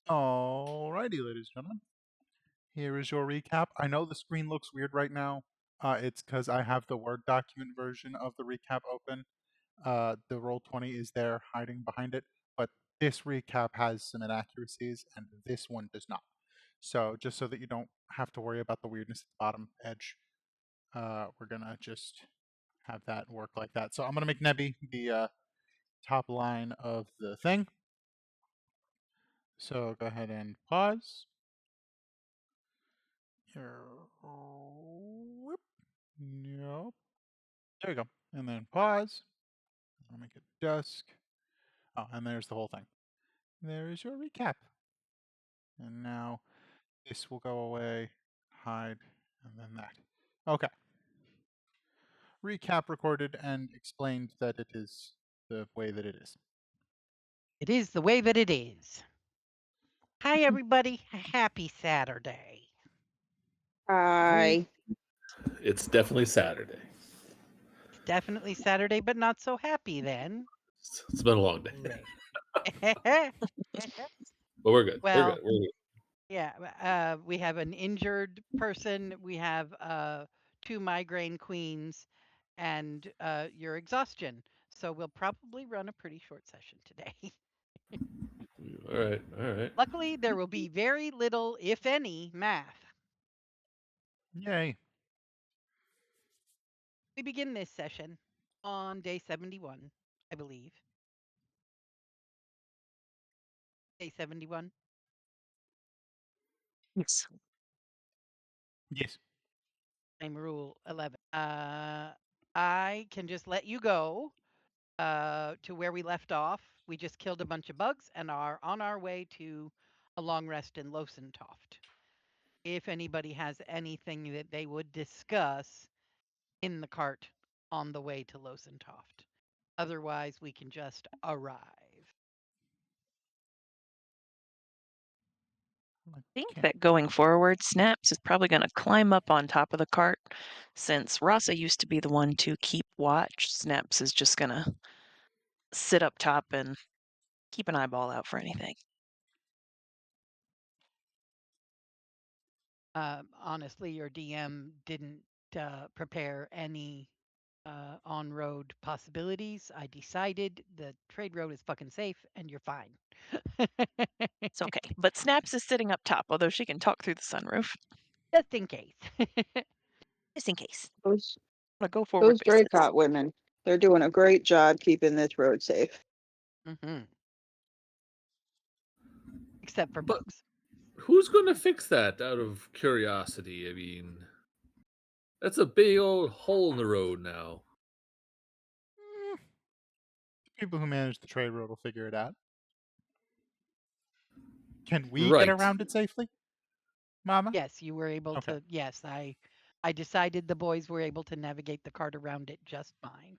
Alrighty, ladies and gentlemen. Here is your recap. I know the screen looks weird right now. It's because I have the Word document version of the recap open. The Roll20 is there hiding behind it, but this recap has some inaccuracies, and this one does not. So just so that you don't have to worry about the weirdness at the bottom edge, we're gonna just have that work like that. So I'm gonna make Nebby the top line of the thing. So go ahead and pause. Whoop. Nope. There you go. And then pause. I'll make it dusk. Oh, and there's the whole thing. There is your recap. And now this will go away, hide, and then that. Okay. Recap recorded and explained that it is the way that it is. It is the way that it is. Hi, everybody. Happy Saturday. Hi. It's definitely Saturday. It's definitely Saturday, but not so happy then. It's been a long day. Right. But we're good. Well, We're good. yeah, we have an injured person. We have 2 migraine queens and your exhaustion. So we'll probably run a pretty short session today. All right. All right. Luckily, there will be very little, if any, math. Yay. We begin this session on day 71, I believe. Day 71. Yes. Yes. Same rule 11. I can just let you go to where we left off. We just killed a bunch of bugs and are on our way to a long rest in Losentoft. If anybody has anything that they would discuss in the cart on the way to Losentoft. Otherwise, we can just arrive. I think that going forward, Snaps is probably going to climb up on top of the cart. Since Rasa used to be the one to keep watch, Snaps is just going to sit up top and keep an eyeball out for anything. Honestly, your DM didn't prepare any on-road possibilities. I decided the trade road is fucking safe and you're fine. It's okay. But Snaps is sitting up top, although she can talk through the sunroof. Just in case. Just in case. Those On a go forward basis. Dracot women, they're doing a great job keeping this road safe. Except for But- bugs. Who's going to fix that out of curiosity? I mean, that's a big old hole in the road now. The people who manage the trade road will figure it out. Can we Right. get around it safely, Mama? Yes, you were able Okay. to. Yes, I decided the boys were able to navigate the cart around it just fine.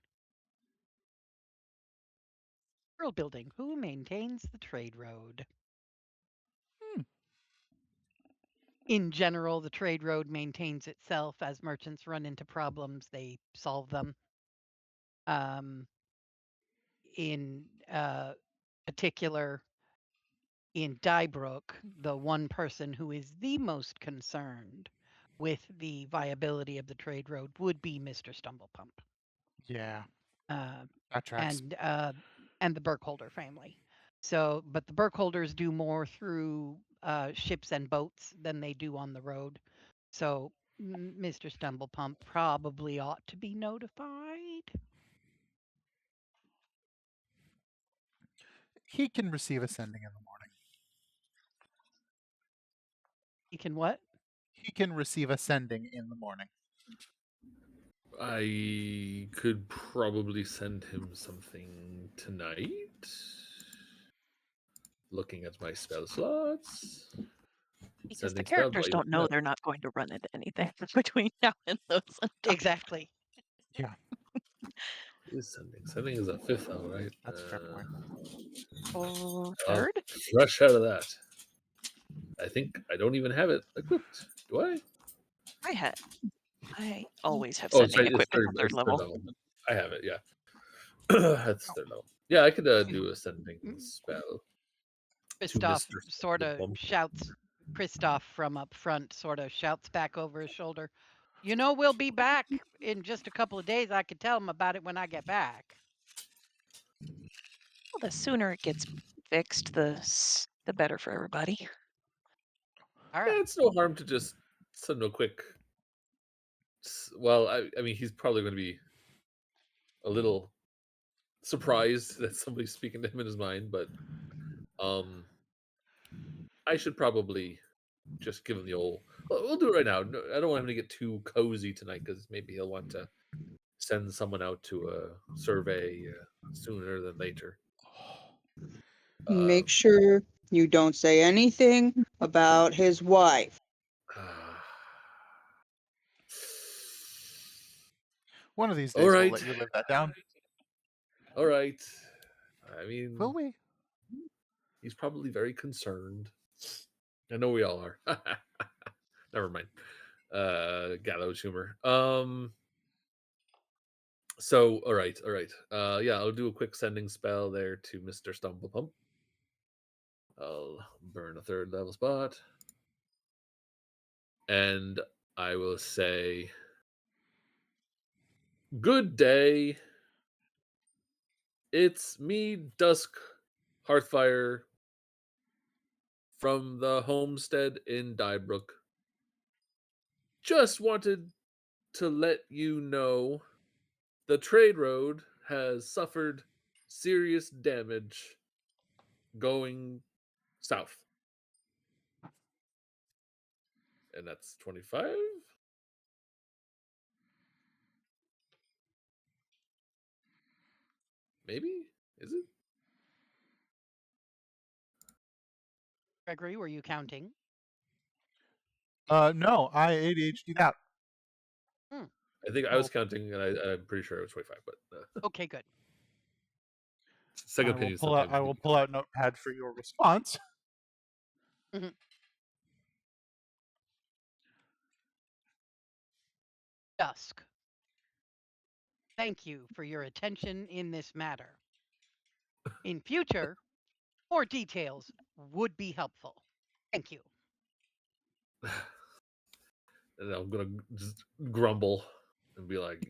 World building. Who maintains the trade road? In general, the trade road maintains itself. As merchants run into problems, they solve them. In particular, in Dybrook, the one person who is the most concerned with the viability of the trade road would be Mr. Stumblepump. Yeah. That tracks. And the Burkholder family. So, but the Burkholders do more through ships and boats than they do on the road. So, Mr. Stumblepump probably ought to be notified. He can receive a sending in the morning. He can what? He can receive a sending in the morning. I could probably send him something tonight. Looking at my spell slots. Because the characters don't know they're not going to run into anything between now and those. Exactly. Yeah. Sending is a 5th level, right? That's a fair point. Third? Rush out of that. I think I don't even have it equipped. Do I? I always have sending equipment at 3rd level. I have it, yeah. That's 3rd level. Yeah, I could do a sending spell. Christoph Mr. sort of Bump. shouts, Christoph from up front sort of shouts back over his shoulder, "You know, we'll be back in just a couple of days. I could tell him about it when I get back." Well, the sooner it gets fixed, the better for everybody. All Yeah, right. it's no harm to just send him a quick. Well, I mean, he's probably going to be a little surprised that somebody's speaking to him in his mind, but I should probably just give him the old. We'll do it right now. No, I don't want him to get too cozy tonight because maybe he'll want to send someone out to a survey sooner than later. Make sure you don't say anything about his wife. One of these All days we'll right. let you live that down. All right. I mean, Will we? he's probably very concerned. I know we all are. Never mind. Gallows humor. So, all right. Yeah, I'll do a quick sending spell there to Mr. Stumblepump. I'll burn a 3rd level spot. And I will say, good day. It's me, Dusk Hearthfire, from the homestead in Dybrook. Just wanted to let you know the trade road has suffered serious damage going south. And that's 25? Maybe? Is it? Gregory, were you counting? No, I ADHD'd out. I think I was counting, and I'm pretty sure it was 25. But Okay, good. second opinion sometimes. I will pull out Notepad for your response. Mhm. Dusk. Thank you for your attention in this matter. In future, more details would be helpful. Thank you. And I'm gonna just grumble and be like,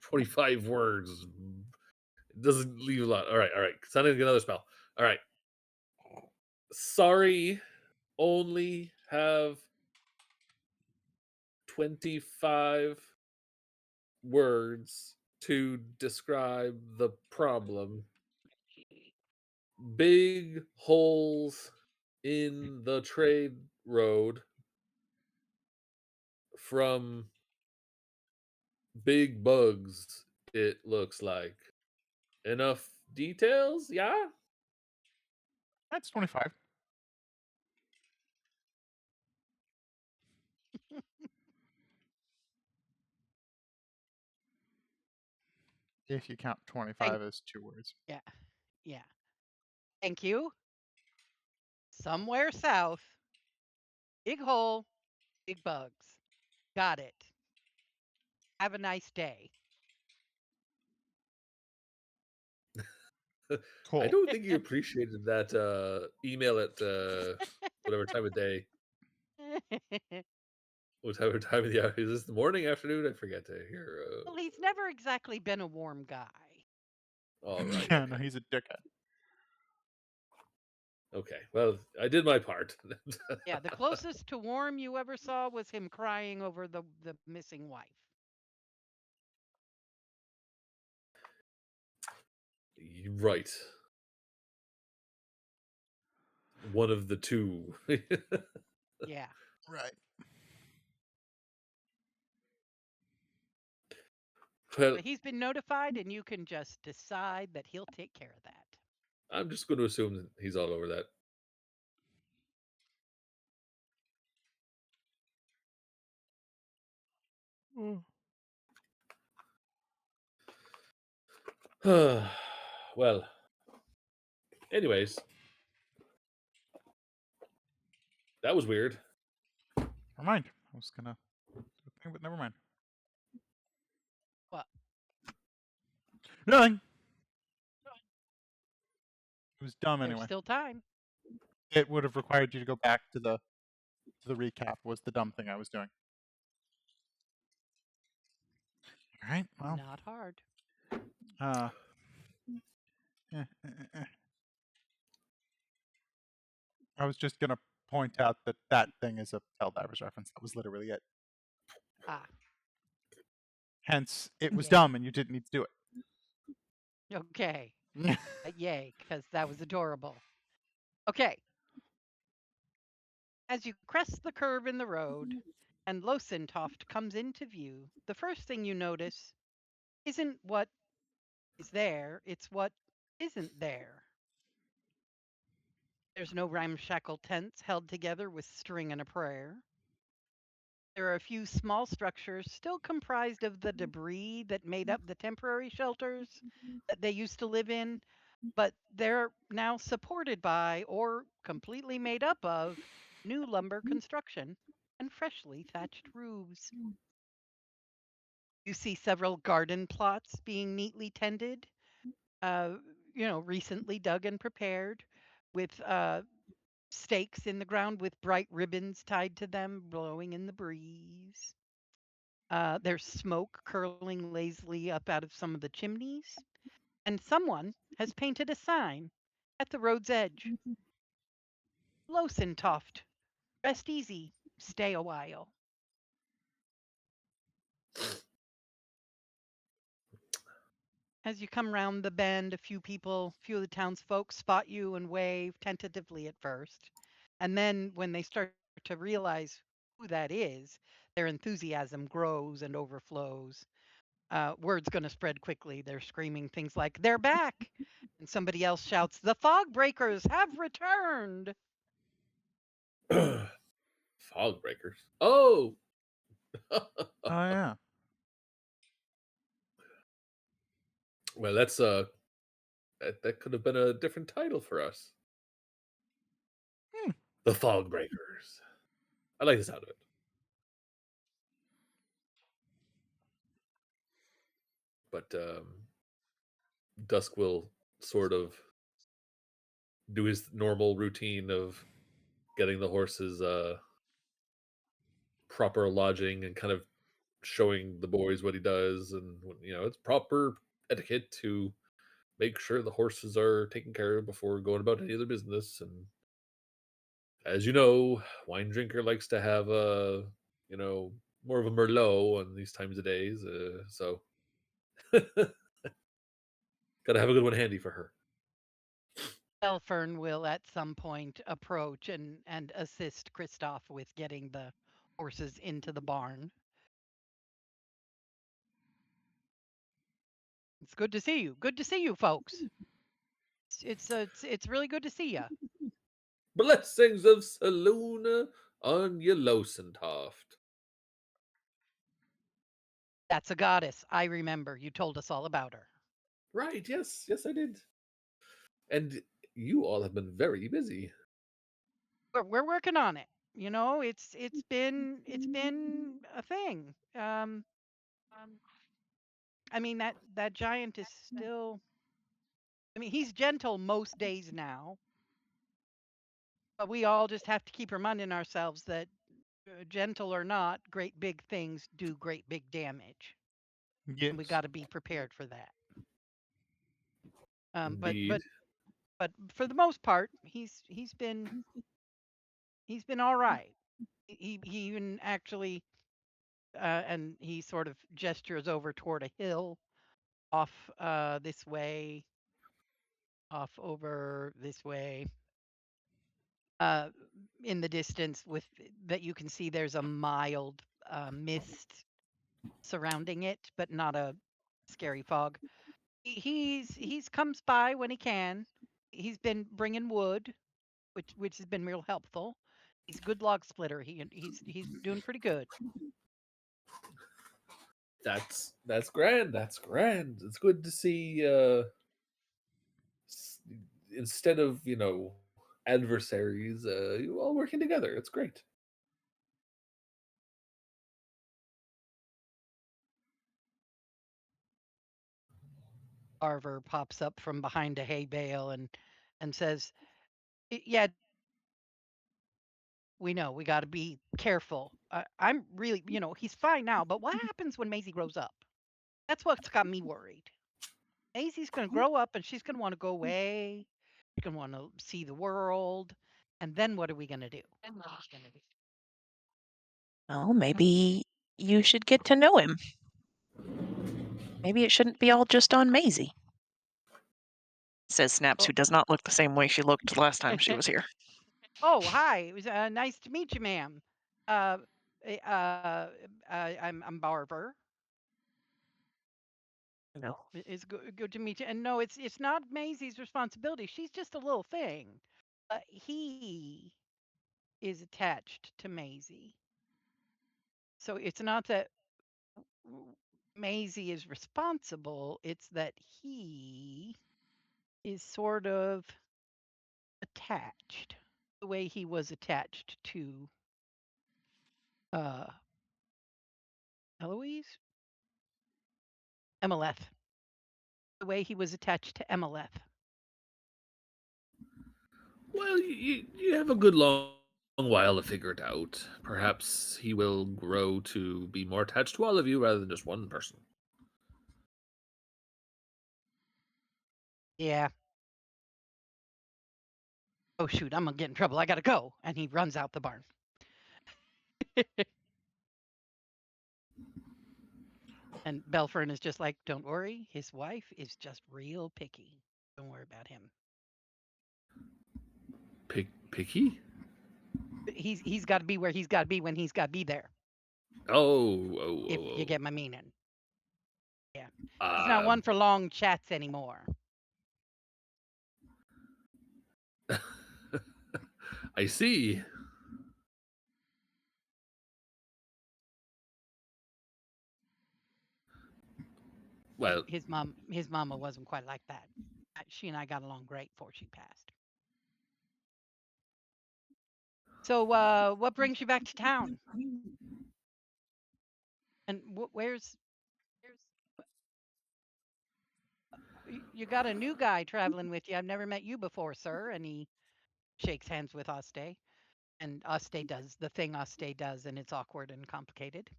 25 words. It doesn't leave a lot. All right. Sending another spell. All right. Sorry, only have 25 words to describe the problem. Big holes in the trade road from big bugs, it looks like. Enough details? Yeah? That's 25. If you count 25 as 2 words. Yeah. Thank you. Somewhere south, big hole, big bugs. Got it. Have a nice day. Cool. I don't think you appreciated that email at whatever time of day. Whatever time of the hour. Is this the morning, afternoon? I forget to hear. Well, he's never exactly been a warm guy. All right. Yeah, Okay. no, he's a dickhead. Okay. Well, I did my part. Yeah, the closest to warm you ever saw was him crying over the missing wife. Right. One of the two. Yeah. Right. Well, But he's been notified, and you can just decide that he'll take care of that. I'm just going to assume that he's all over that. Well, anyways, that was weird. Never mind. I was gonna think, but never mind. What? Nothing. It was dumb There's anyway. still time. It would have required you to go back to the recap. Was the dumb thing I was doing. All right. Well. Not hard. Uh. eh, eh, eh. I was just gonna point out that that thing is a Helldivers reference. That was literally it. Ah, Hence, it was Yay. dumb, and you didn't need to do okay. it. Yay, because that was adorable. Okay. As you crest the curve in the road and Losentoft comes into view, the first thing you notice isn't what is there, it's what isn't there. There's no ramshackle tents held together with string and a prayer. There are a few small structures still comprised of the debris that made up the temporary shelters that they used to live in, but they're now supported by or completely made up of new lumber construction and freshly thatched roofs. You see several garden plots being neatly tended, uh, recently dug and prepared with stakes in the ground with bright ribbons tied to them, blowing in the breeze. There's smoke curling lazily up out of some of the chimneys, and someone has painted a sign at the road's edge. Losentoft, rest easy, stay a while. As you come round the bend, a few of the townsfolk spot you and wave tentatively at first. And then when they start to realize who that is, their enthusiasm grows and overflows. Word's going to spread quickly. They're screaming things like, "They're back!" And somebody else shouts, "The fog breakers have returned!" Fog breakers. Oh. Oh yeah. Well, that's that could have been a different title for us. Hmm. The Fog Breakers. I like the sound of it. But Dusk will sort of do his normal routine of getting the horses proper lodging and kind of showing the boys what he does, and it's proper etiquette to make sure the horses are taken care of before going about any other business. And as you know, wine drinker likes to have more of a merlot on these times of days, so gotta have a good one handy for her. Elfern will at some point approach and assist Kristoff with getting the horses into the barn. It's good to see you. Good to see you, folks. It's really good to see you. Blessings of Saluna on your Losentoft. That's a goddess. I remember. You told us all about her. Right, yes, I did. And you all have been very busy. We're working on it. It's been a thing. I mean that giant is still. I mean, he's gentle most days now, but we all just have to keep reminding ourselves that gentle or not, great big things do great big damage, and we Yes. got to be prepared for that. Um, but Indeed. but but for the most part, he's been all right. He even actually, and he sort of gestures over toward a hill off this way, off over this way. Uh, in the distance, with that you can see, there's a mild mist surrounding it, but not a scary fog. He's comes by when he can. He's been bringing wood, which has been real helpful. He's a good log splitter. He's doing pretty good. That's grand. That's grand. It's good to see. S- Instead of adversaries, you all working together. It's great. Arver pops up from behind a hay bale and says, "Yeah, We know we got to be careful. I'm really, he's fine now, but what happens when Maisie grows up? That's what's got me worried. Maisie's going to grow up and she's going to want to go away. She's going to want to see the world. And then what are we going to do? Well, maybe you should get to know him. Maybe it shouldn't be all just on Maisie, says Snaps, Oh. who does not look the same way she looked last time she was here. Oh, hi. It was nice to meet you, ma'am. Uh, I'm Barber. No. It's good to meet you. And no, it's not Maisie's responsibility. She's just a little thing. He is attached to Maisie. So it's not that Maisie is responsible, it's that he is sort of attached the way he was attached to uh Eloise? Emeleth. The way he was attached to Emeleth. Well, you have a good long while to figure it out. Perhaps he will grow to be more attached to all of you rather than just one person. Yeah. Oh shoot, I'm gonna get in trouble. I gotta go. And he runs out the barn. And Belfern is just like, don't worry, his wife is just real picky. Don't worry about him. Picky? He's got to be where he's got to be when he's got to be there. If you get my meaning. Yeah. He's not one for long chats anymore. I see. Well, his mama wasn't quite like that. She and I got along great before she passed. So what brings you back to town? And where's you got a new guy traveling with you? I've never met you before, sir. And he shakes hands with Aste. And Aste does the thing Aste does, and it's awkward and complicated.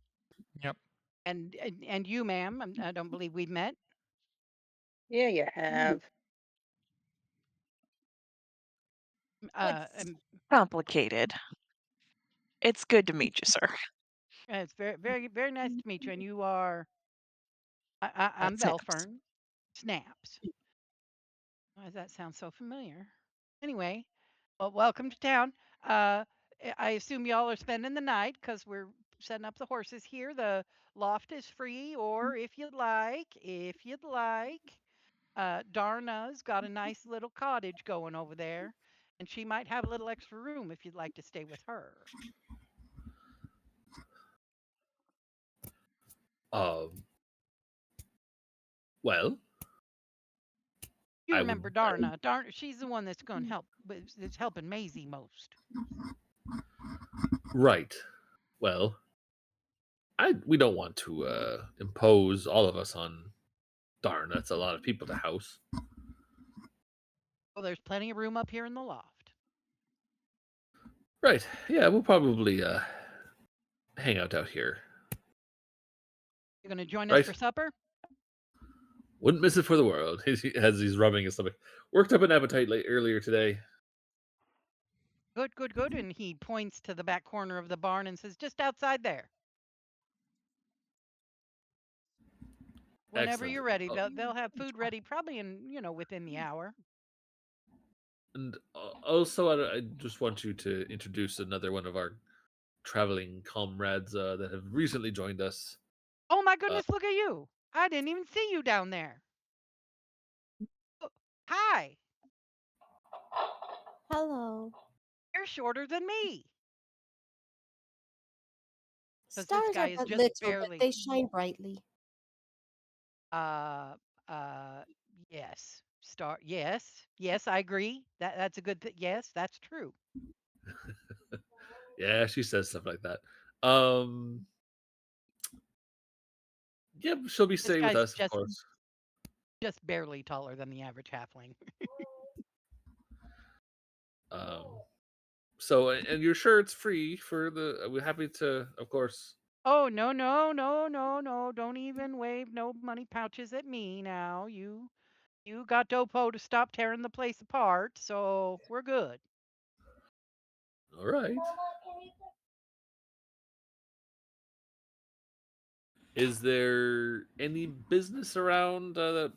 Yep. And you, ma'am, I don't believe we've met. Yeah, you have. It's complicated. It's good to meet you, sir. It's very, very, very nice to meet you. And you are, I'm Snaps. Belfern. Snaps. Why does that sound so familiar? Anyway, well, welcome to town. I assume y'all are spending the night because we're setting up the horses here. The loft is free, or if you'd like, Darna's got a nice little cottage going over there, and she might have a little extra room if you'd like to stay with her. Well, You remember Darna? Darna, she's the one that's going to help. That's helping Maisie most. Right. Well, we don't want to impose all of us on Darn. That's a lot of people to house. Well, there's plenty of room up here in the loft. Right. Yeah, we'll probably hang out here. You're going to join us for supper? Wouldn't miss it for the world. As he's rubbing his stomach. Worked up an appetite earlier today. Good, good, good. And he points to the back corner of the barn and says, just outside there. Whenever Excellent. you're ready, they'll have food ready probably within the hour. And also, I just want you to introduce another one of our traveling comrades that have recently joined us. Oh my goodness, look at you. I didn't even see you down there. Oh, hi. Hello. You're shorter than me. Because Stars this guy are is but just little, barely. but they shine brightly. Yes. Yes, I agree. That's a good thing. Yes, that's true. Yeah, she says stuff like that. Yeah, she'll be staying with us, of course. Just barely taller than the average halfling. So, and you're sure it's free for the? We're happy to, of course. Oh, no, no, no, no, no. Don't even wave no money pouches at me now. You got Dopo to stop tearing the place apart, so we're good. All right. Is there any business around that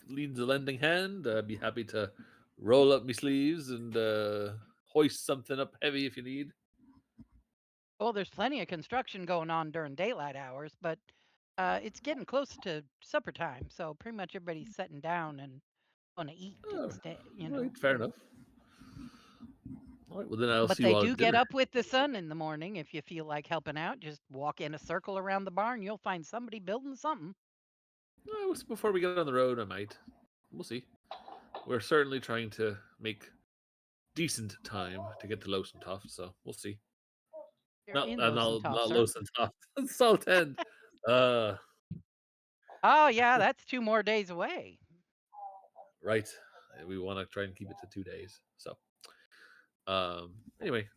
needs a lending hand? I'd be happy to roll up my sleeves and hoist something up heavy if you need. Well, there's plenty of construction going on during daylight hours, but it's getting close to supper time, so pretty much everybody's sitting down and gonna eat Oh, instead, right, fair enough. All right, well then I'll But see you they all do at get dinner. up with the sun in the morning. If you feel like helping out, just walk in a circle around the barn. You'll find somebody building something. Before we get on the road, I might. We'll see. We're certainly trying to make decent time to get to Losentoft, so we'll see. You're Not in not Losentoff, sir. Losentoft, Salt End. Uh, Oh yeah, that's 2 more days away. right. We want to try and keep it to 2 days. So, anyway,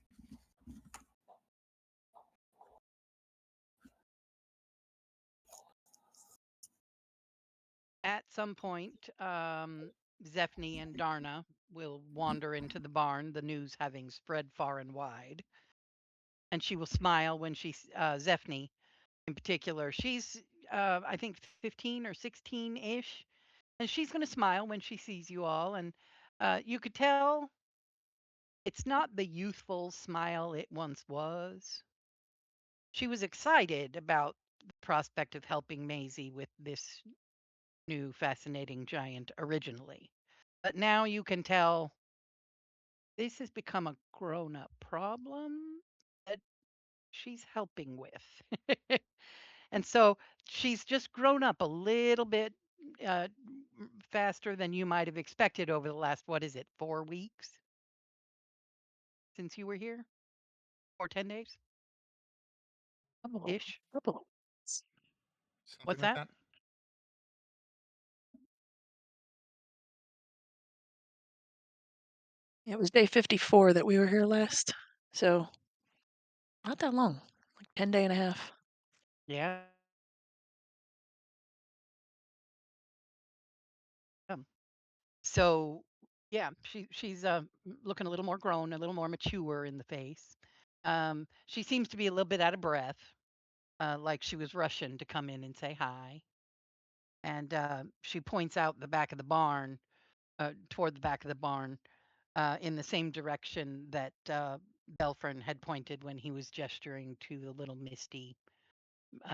At some point, Zephne and Darna will wander into the barn, the news having spread far and wide. And she will smile when Zephne in particular, she's, I think 15 or 16-ish. And she's going to smile when she sees you all. And you could tell it's not the youthful smile it once was. She was excited about the prospect of helping Maisie with this new fascinating giant originally. But now you can tell this has become a grown up problem that she's helping with. And so she's just grown up a little bit faster than you might have expected over the last, what is it, 4 weeks since you were here? Or 10 days Couple, ish? couple. Something What's like that? that. It was day 54 that we were here last. So not that long, like 10 day and a half. Yeah. So yeah, she's looking a little more grown, a little more mature in the face. She seems to be a little bit out of breath, like she was rushing to come in and say hi. And she points out the back of the barn, toward the back of the barn, in the same direction that Belfrin had pointed when he was gesturing to the little misty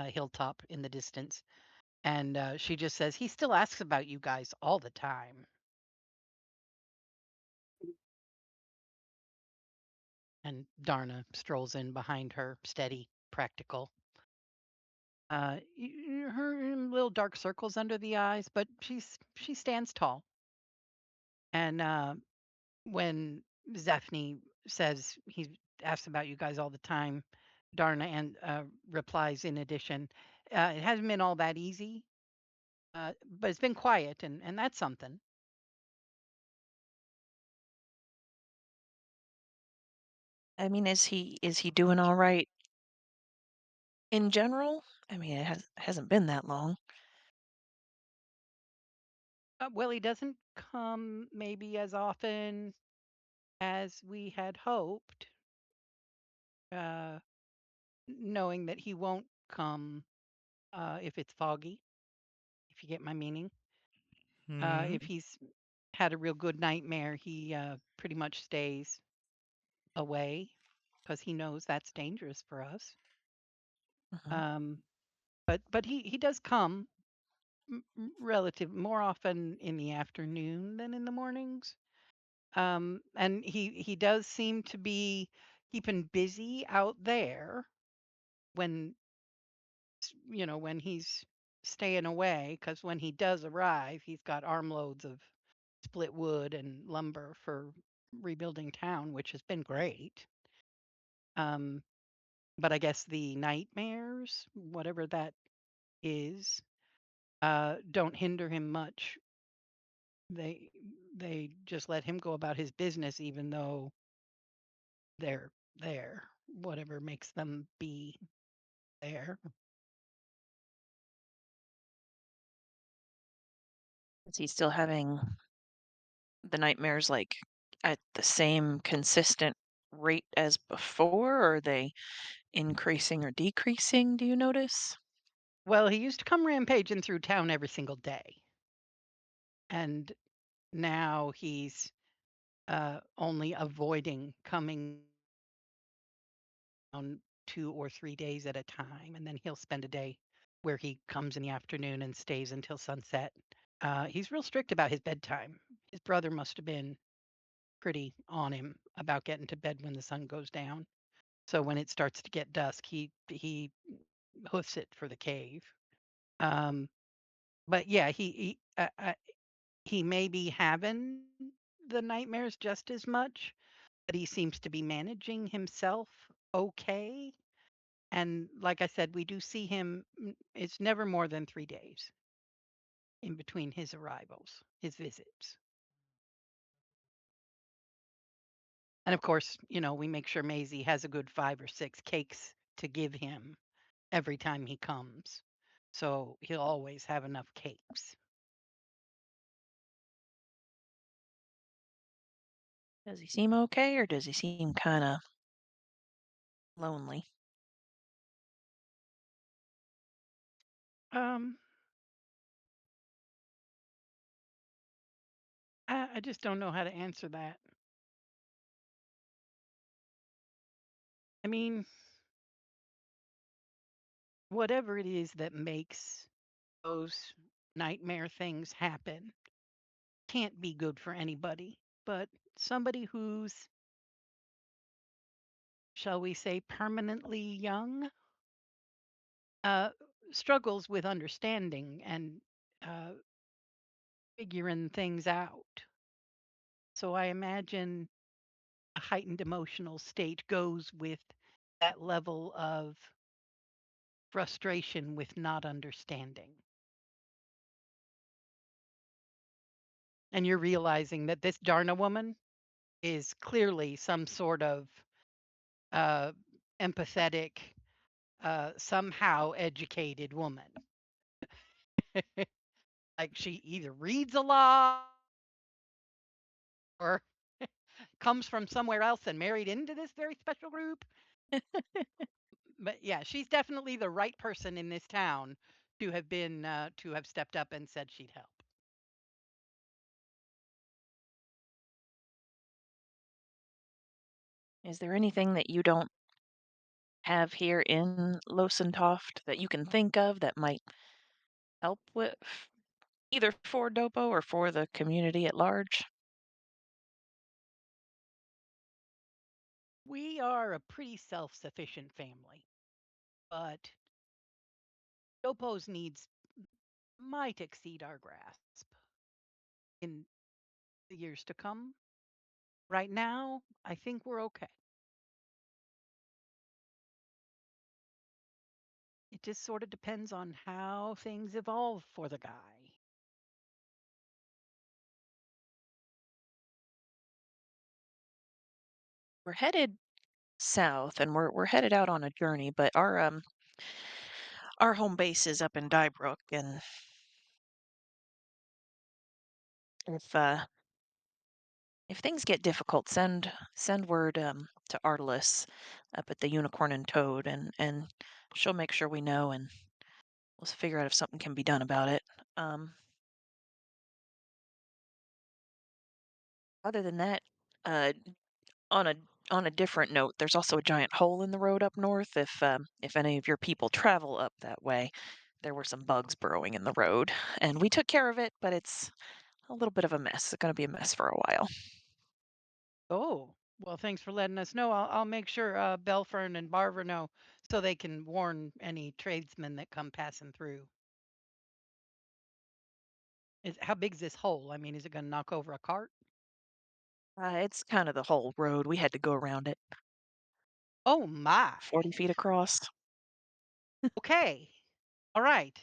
hilltop in the distance. And she just says, he still asks about you guys all the time. And Darna strolls in behind her, steady, practical. Her little dark circles under the eyes, but she stands tall. And when Zephne says he asks about you guys all the time, Darna and replies in addition, it hasn't been all that easy, but it's been quiet, and that's something. I mean, is he doing all right in general? I mean, hasn't been that long. Well, he doesn't come maybe as often as we had hoped, uh, knowing that he won't come if it's foggy, if you get my meaning. Hmm. If he's had a real good nightmare, he pretty much stays away because he knows that's dangerous for us. Mhm. Um, but he does come relative more often in the afternoon than in the mornings. And he does seem to be keeping busy out there when when he's staying away, because when he does arrive, he's got armloads of split wood and lumber for rebuilding town, which has been great. Um, but I guess the nightmares, whatever that is, don't hinder him much. They they just let him go about his business, even though they're there, whatever makes them be there. Is he still having the nightmares like at the same consistent rate as before? Or are they increasing or decreasing? Do you notice? Well, he used to come rampaging through town every single day, and now he's only avoiding coming on 2 or 3 days at a time, and then he'll spend a day where he comes in the afternoon and stays until sunset. He's real strict about his bedtime. His brother must have been pretty on him about getting to bed when the sun goes down. So when it starts to get dusk, he hoofs it for the cave. Um, but yeah, he may be having the nightmares just as much, but he seems to be managing himself okay. And like I said, we do see him. It's never more than 3 days in between his arrivals, his visits. And of course, we make sure Maisie has a good 5 or 6 cakes to give him every time he comes. So he'll always have enough cakes. Does he seem okay or does he seem kind of lonely? Um, I just don't know how to answer that. I mean, whatever it is that makes those nightmare things happen can't be good for anybody. But somebody who's, shall we say, permanently young, uh, struggles with understanding and uh, figuring things out. So I imagine a heightened emotional state goes with that level of frustration with not understanding. And you're realizing that this Darna woman is clearly some sort of uh, empathetic, somehow educated woman. Like she either reads a lot or comes from somewhere else and married into this very special group. But yeah, she's definitely the right person in this town to have stepped up and said she'd help. Is there anything that you don't have here in Losentoft that you can think of that might help with either for Dopo or for the community at large? We are a pretty self-sufficient family, but Dopo's needs might exceed our grasp in the years to come. Right now, I think we're okay. It just sort of depends on how things evolve for the guy. We're headed south and we're headed out on a journey, but our home base is up in Dybrook, and if things get difficult, send word to Artelis up at the Unicorn and Toad, and she'll make sure we know, and we'll figure out if something can be done about it. Um, Other than that, uh, on a different note, there's also a giant hole in the road up north. If any of your people travel up that way, there were some bugs burrowing in the road, and we took care of it, but it's a little bit of a mess. It's going to be a mess for a while. Oh, well, thanks for letting us know. I'll make sure Belfern and Barver know so they can warn any tradesmen that come passing through. How big's this hole? I mean, is it going to knock over a cart? It's kind of the whole road. We had to go around it, Oh my. 40 feet across. Okay. All right.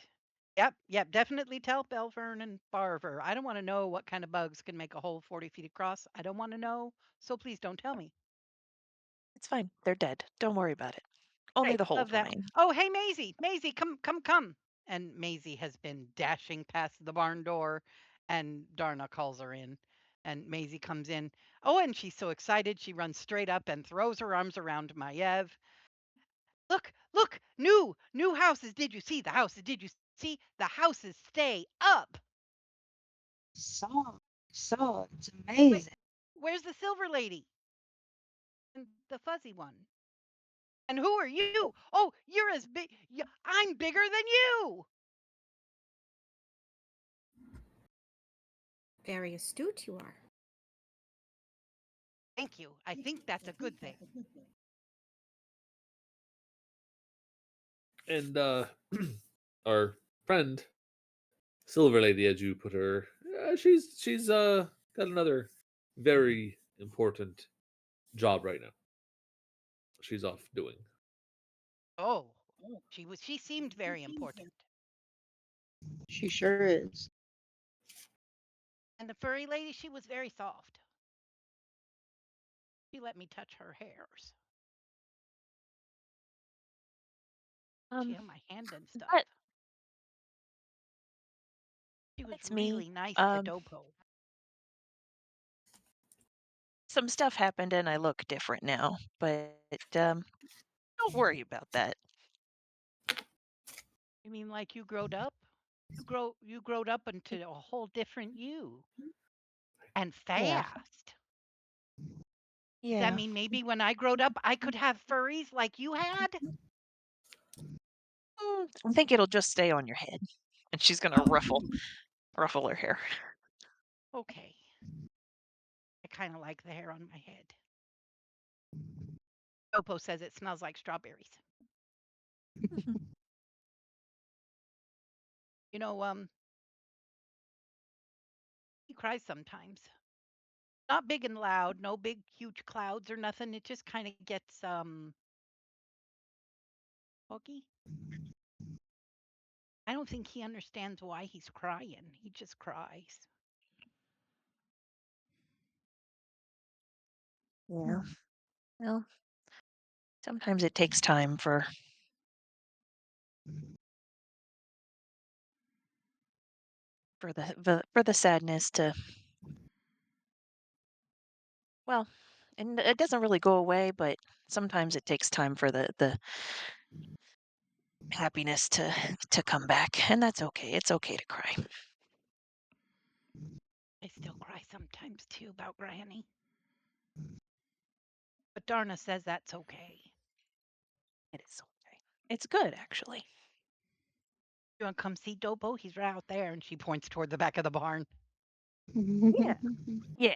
Yep, yep. Definitely tell Belfern and Barver. I don't want to know what kind of bugs can make a hole 40 feet across. I don't want to know. So please don't tell me. It's fine. They're dead. Don't worry about it. Only Great, the holes love that. remain. Oh, hey, Maisie, Maisie, come. And Maisie has been dashing past the barn door, and Darna calls her in. And Maisie comes in. Oh, and she's so excited. She runs straight up and throws her arms around Maiev. Look, new houses. Did you see the houses? Did you see the houses? Stay up. Saw, it's Wait, amazing. where's the silver lady and the fuzzy one? And who are you? Oh, you're as big. I'm bigger than you. Very astute you are. Thank you. I think that's a good thing. And our friend Silver Lady, as you put her, she's got another very important job right now. She's off doing. Oh, she seemed very important. She sure is. And the furry lady, she was very soft. She let me touch her hairs. She had my hand and stuff. That, She was that's me. really nice to Dopo. Some stuff happened and I look different now, but don't worry about that. You mean like you growed up? You growed up into a whole different you. And Yeah. fast. Does that Yeah. mean maybe when I growed up I could have furries like you had? I think it'll just stay on your head. And she's gonna ruffle her hair. Okay. I kind of like the hair on my head. Dopo says it smells like strawberries. You know, he cries sometimes. Not big and loud, no big huge clouds or nothing. It just kind of gets foggy. I don't think he understands why he's crying. He just cries. Yeah. Well, sometimes it takes time for the sadness to, well, and it doesn't really go away, but sometimes it takes time for the happiness to come back, and that's okay. It's okay to cry. I still cry sometimes too about Granny. But Darna says that's okay. It is okay. It's good actually. You want to come see Dopo? He's right out there. And she points toward the back of the barn. Yeah. Yeah.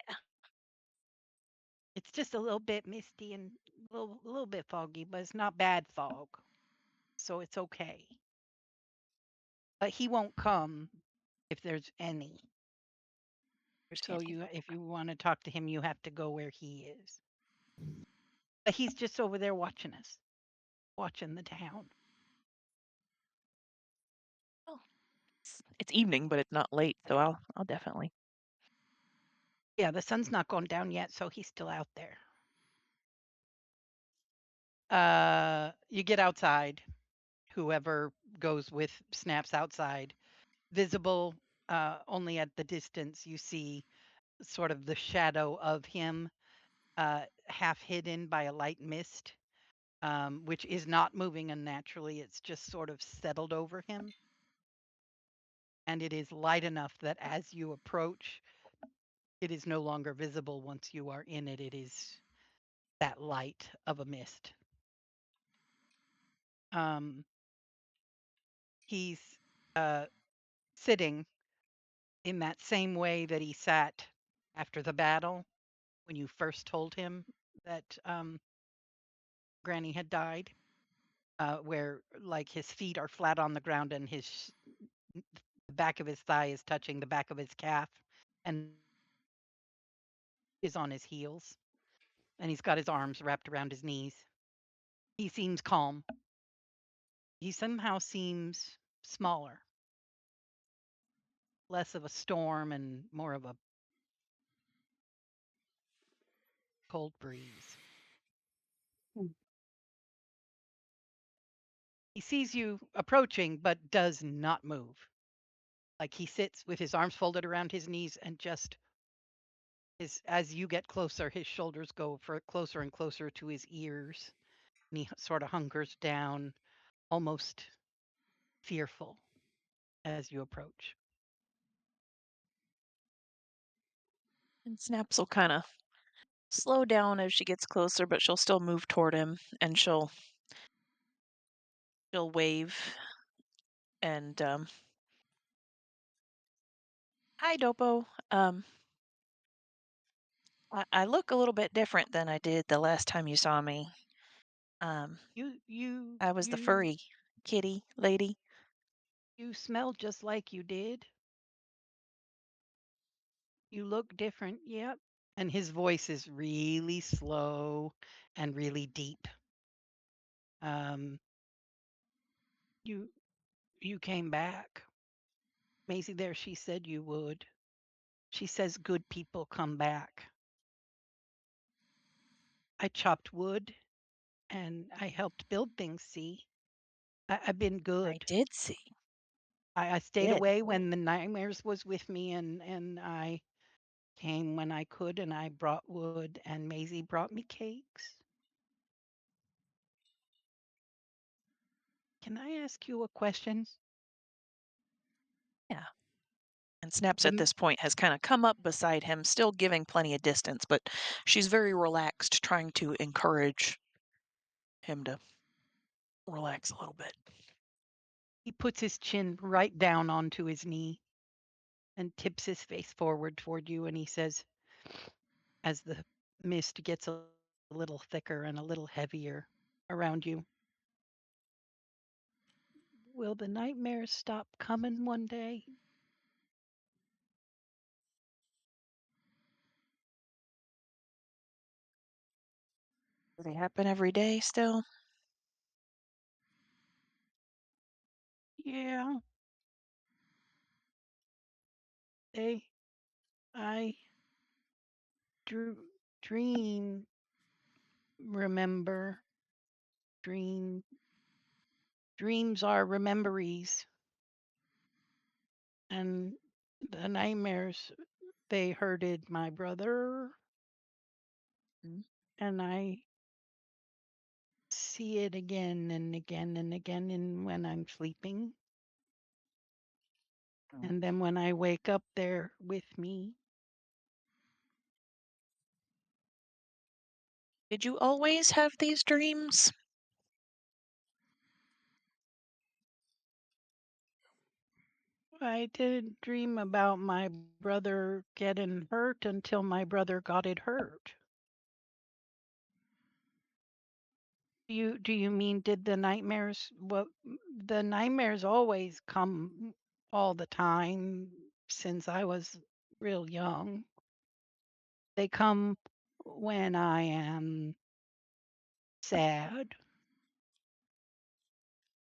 It's just a little bit misty and a little bit foggy, but it's not bad fog. So it's okay. But he won't come if there's any. So Understanding. if you want to talk to him, you have to go where he is. But he's just over there watching us, watching the town. Well, it's evening, but it's not late, so I'll definitely. Yeah, the sun's not gone down yet, so he's still out there. You get outside. Whoever goes with Snaps outside. Visible only at the distance, you see sort of the shadow of him, half hidden by a light mist, which is not moving unnaturally. It's just sort of settled over him. And it is light enough that as you approach, it is no longer visible once you are in it. It is that light of a mist. He's sitting in that same way that he sat after the battle when you first told him that Granny had died, where like his feet are flat on the ground and the back of his thigh is touching the back of his calf and is on his heels. And he's got his arms wrapped around his knees. He seems calm. He somehow seems smaller, less of a storm and more of a cold breeze. He sees you approaching, but does not move. Like he sits with his arms folded around his knees and just as you get closer, his shoulders go for closer and closer to his ears, and he sort of hunkers down, almost fearful as you approach. And Snaps will kind of slow down as she gets closer, but she'll still move toward him, and she'll wave and hi Dopo. I look a little bit different than I did the last time you saw me. Um, You you I was the you furry kitty lady. you smell just like you did. You look different. Yep. And his voice is really slow and really deep. Um, you you came back. Maisie there, she said you would. She says good people come back. I chopped wood and I helped build things, see? I've been I good. did see. I stayed Did. away when the nightmares was with me and I came when I could and I brought wood and Maisie brought me cakes. Can I ask you a question? Yeah. And Snaps at The this point has kind of come up beside him, still giving plenty of distance, but she's very relaxed, trying to encourage him to relax a little bit. He puts his chin right down onto his knee and tips his face forward toward you and he says, as the mist gets a little thicker and a little heavier around you, will the nightmares stop coming one day? Do they happen every day still? Yeah, they, I drew, dream, remember, dream, dreams are rememberies. And the nightmares, they hurted my brother, Mm. and I see it again and again and again and when I'm sleeping. Mm. And then when I wake up, they're with me. Did you always have these dreams? I didn't dream about my brother getting hurt until my brother got it hurt. Do you mean did the nightmares what the nightmares always come all the time since I was real young. They come when I am sad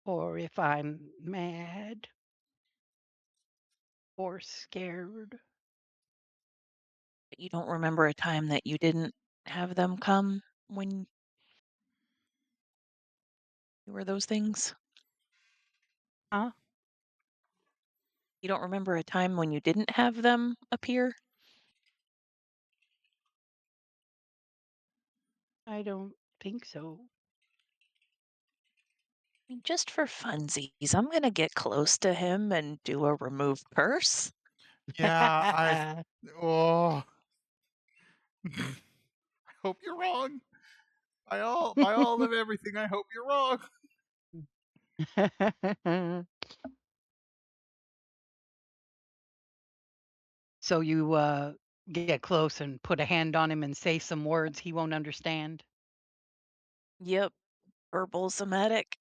or if I'm mad or scared. But you don't remember a time that you didn't have them come when you were those things? Huh? You don't remember a time when you didn't have them appear? I don't think so. I mean, just for funsies, I'm gonna get close to him and do a remove curse. Yeah, oh, I hope you're wrong. By all of everything, I hope you're wrong. So you get close and put a hand on him and say some words he won't understand. Yep, verbal somatic.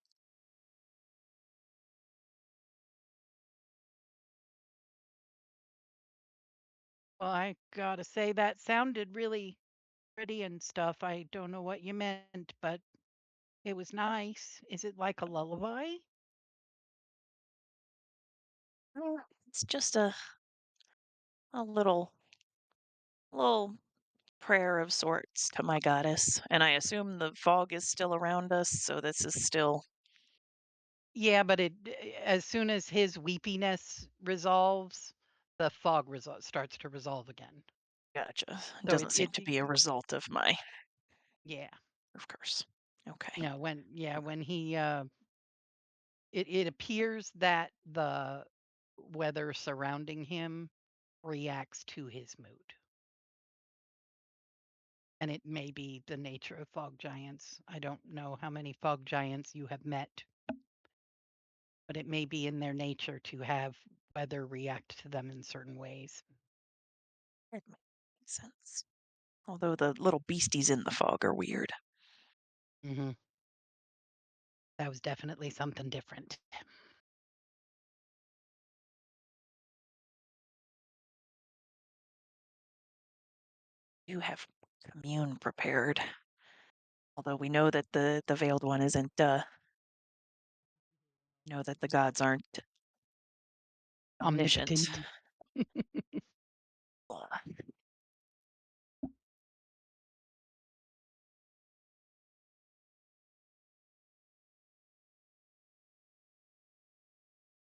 Well, I gotta say that sounded really pretty and stuff. I don't know what you meant, but it was nice. Is it like a lullaby? It's just a little prayer of sorts to my goddess, and I assume the fog is still around us, so this is still Yeah, but as soon as his weepiness resolves, the fog starts to resolve again. gotcha. It So doesn't seem to be a result of my yeah. of course. Okay. No, when he it appears that the weather surrounding him reacts to his mood. And it may be the nature of fog giants. I don't know how many fog giants you have met, but it may be in their nature to have weather react to them in certain ways. It makes sense. Although the little beasties in the fog are weird. Hmm. That was definitely something different. You have commune prepared. Although we know that the veiled one isn't know that the gods aren't omniscient. Omnipotent.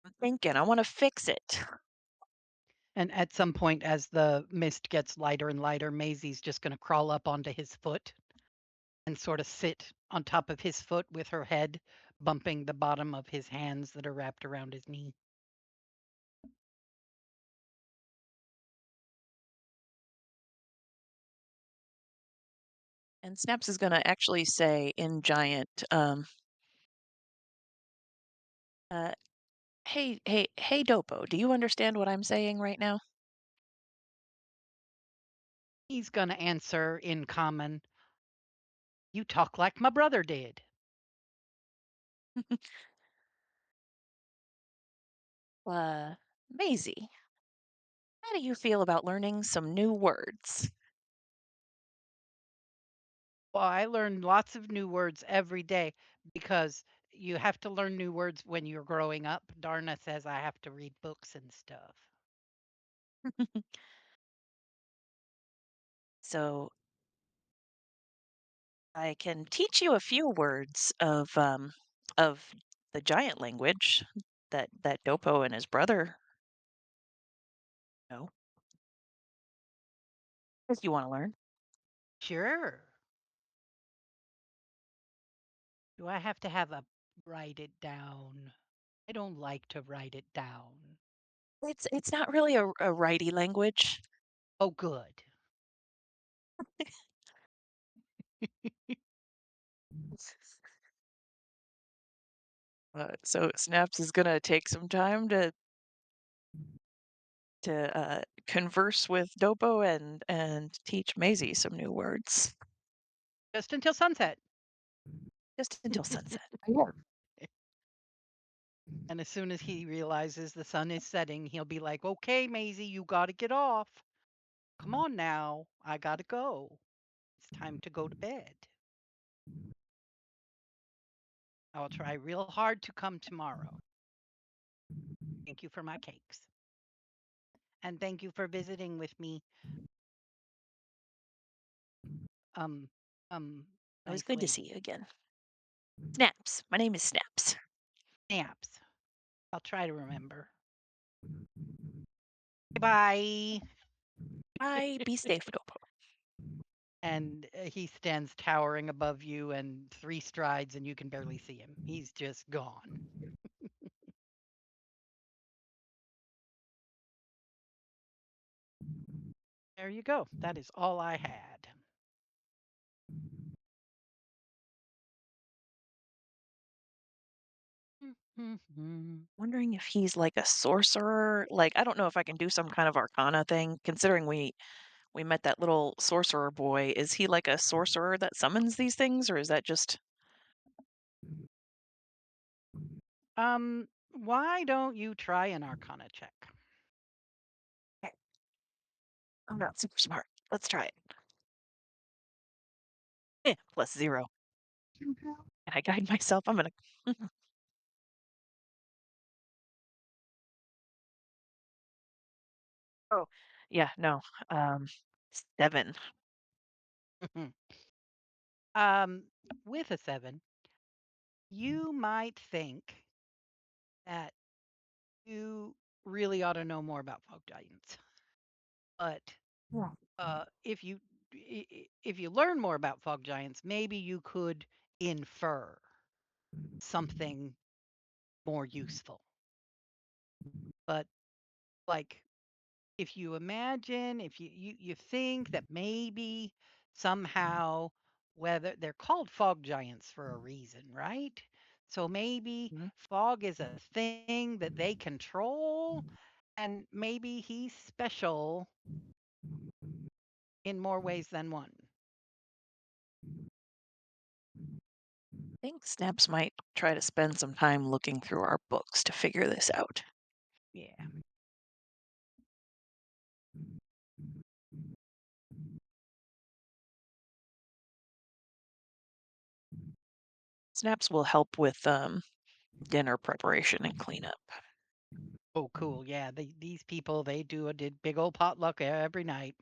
I'm thinking I want to fix it. And at some point, as the mist gets lighter and lighter, Maisie's just going to crawl up onto his foot and sort of sit on top of his foot with her head bumping the bottom of his hands that are wrapped around his knee. And Snaps is going to actually say in giant, uh, hey, Dopo, do you understand what I'm saying right now? He's going to answer in common, "You talk like my brother did." Maisie, how do you feel about learning some new words? Well, I learn lots of new words every day because you have to learn new words when you're growing up. Darna says I have to read books and stuff. So I can teach you a few words of the giant language that Dopo and his brother know. If you want to learn. Sure. Do I have to have a write it down? I don't like to write it down. It's not really a righty language. Oh, good. So Snaps is gonna take some time to converse with Dopo and teach Maisie some new words. Just until sunset. Just until sunset. And as soon as he realizes the sun is setting, he'll be like, "Okay, Maisie, you got to get off. Come on now. I got to go. It's time to go to bed. I will try real hard to come tomorrow. Thank you for my cakes. And thank you for visiting with me um um Always good to nicely. see you again. Snaps. My name is Snaps. Naps. I'll try to remember. Bye. Bye. Be safe, Dopo. And he stands towering above you and 3 strides and you can barely see him. He's just gone. There you go. That is all I had. Wondering if he's like a sorcerer. Like I don't know if I can do some kind of arcana thing, considering we met that little sorcerer boy. Is he like a sorcerer that summons these things, or is that just Why don't you try an arcana check? okay, I'm not super smart. Let's try it. +0. Can I guide myself? I'm gonna Oh, yeah, no. Um 7. um, with a 7, you might think that you really ought to know more about fog giants. But if if you learn more about fog giants, maybe you could infer something more useful. But like if you imagine, if you think that maybe somehow, whether they're called fog giants for a reason, right? So maybe Mhm. fog is a thing that they control, and maybe he's special in more ways than one. I think Snaps might try to spend some time looking through our books to figure this out. Yeah. Snaps will help with dinner preparation and cleanup. Oh, cool. Yeah, these people, they do a did big old potluck every night.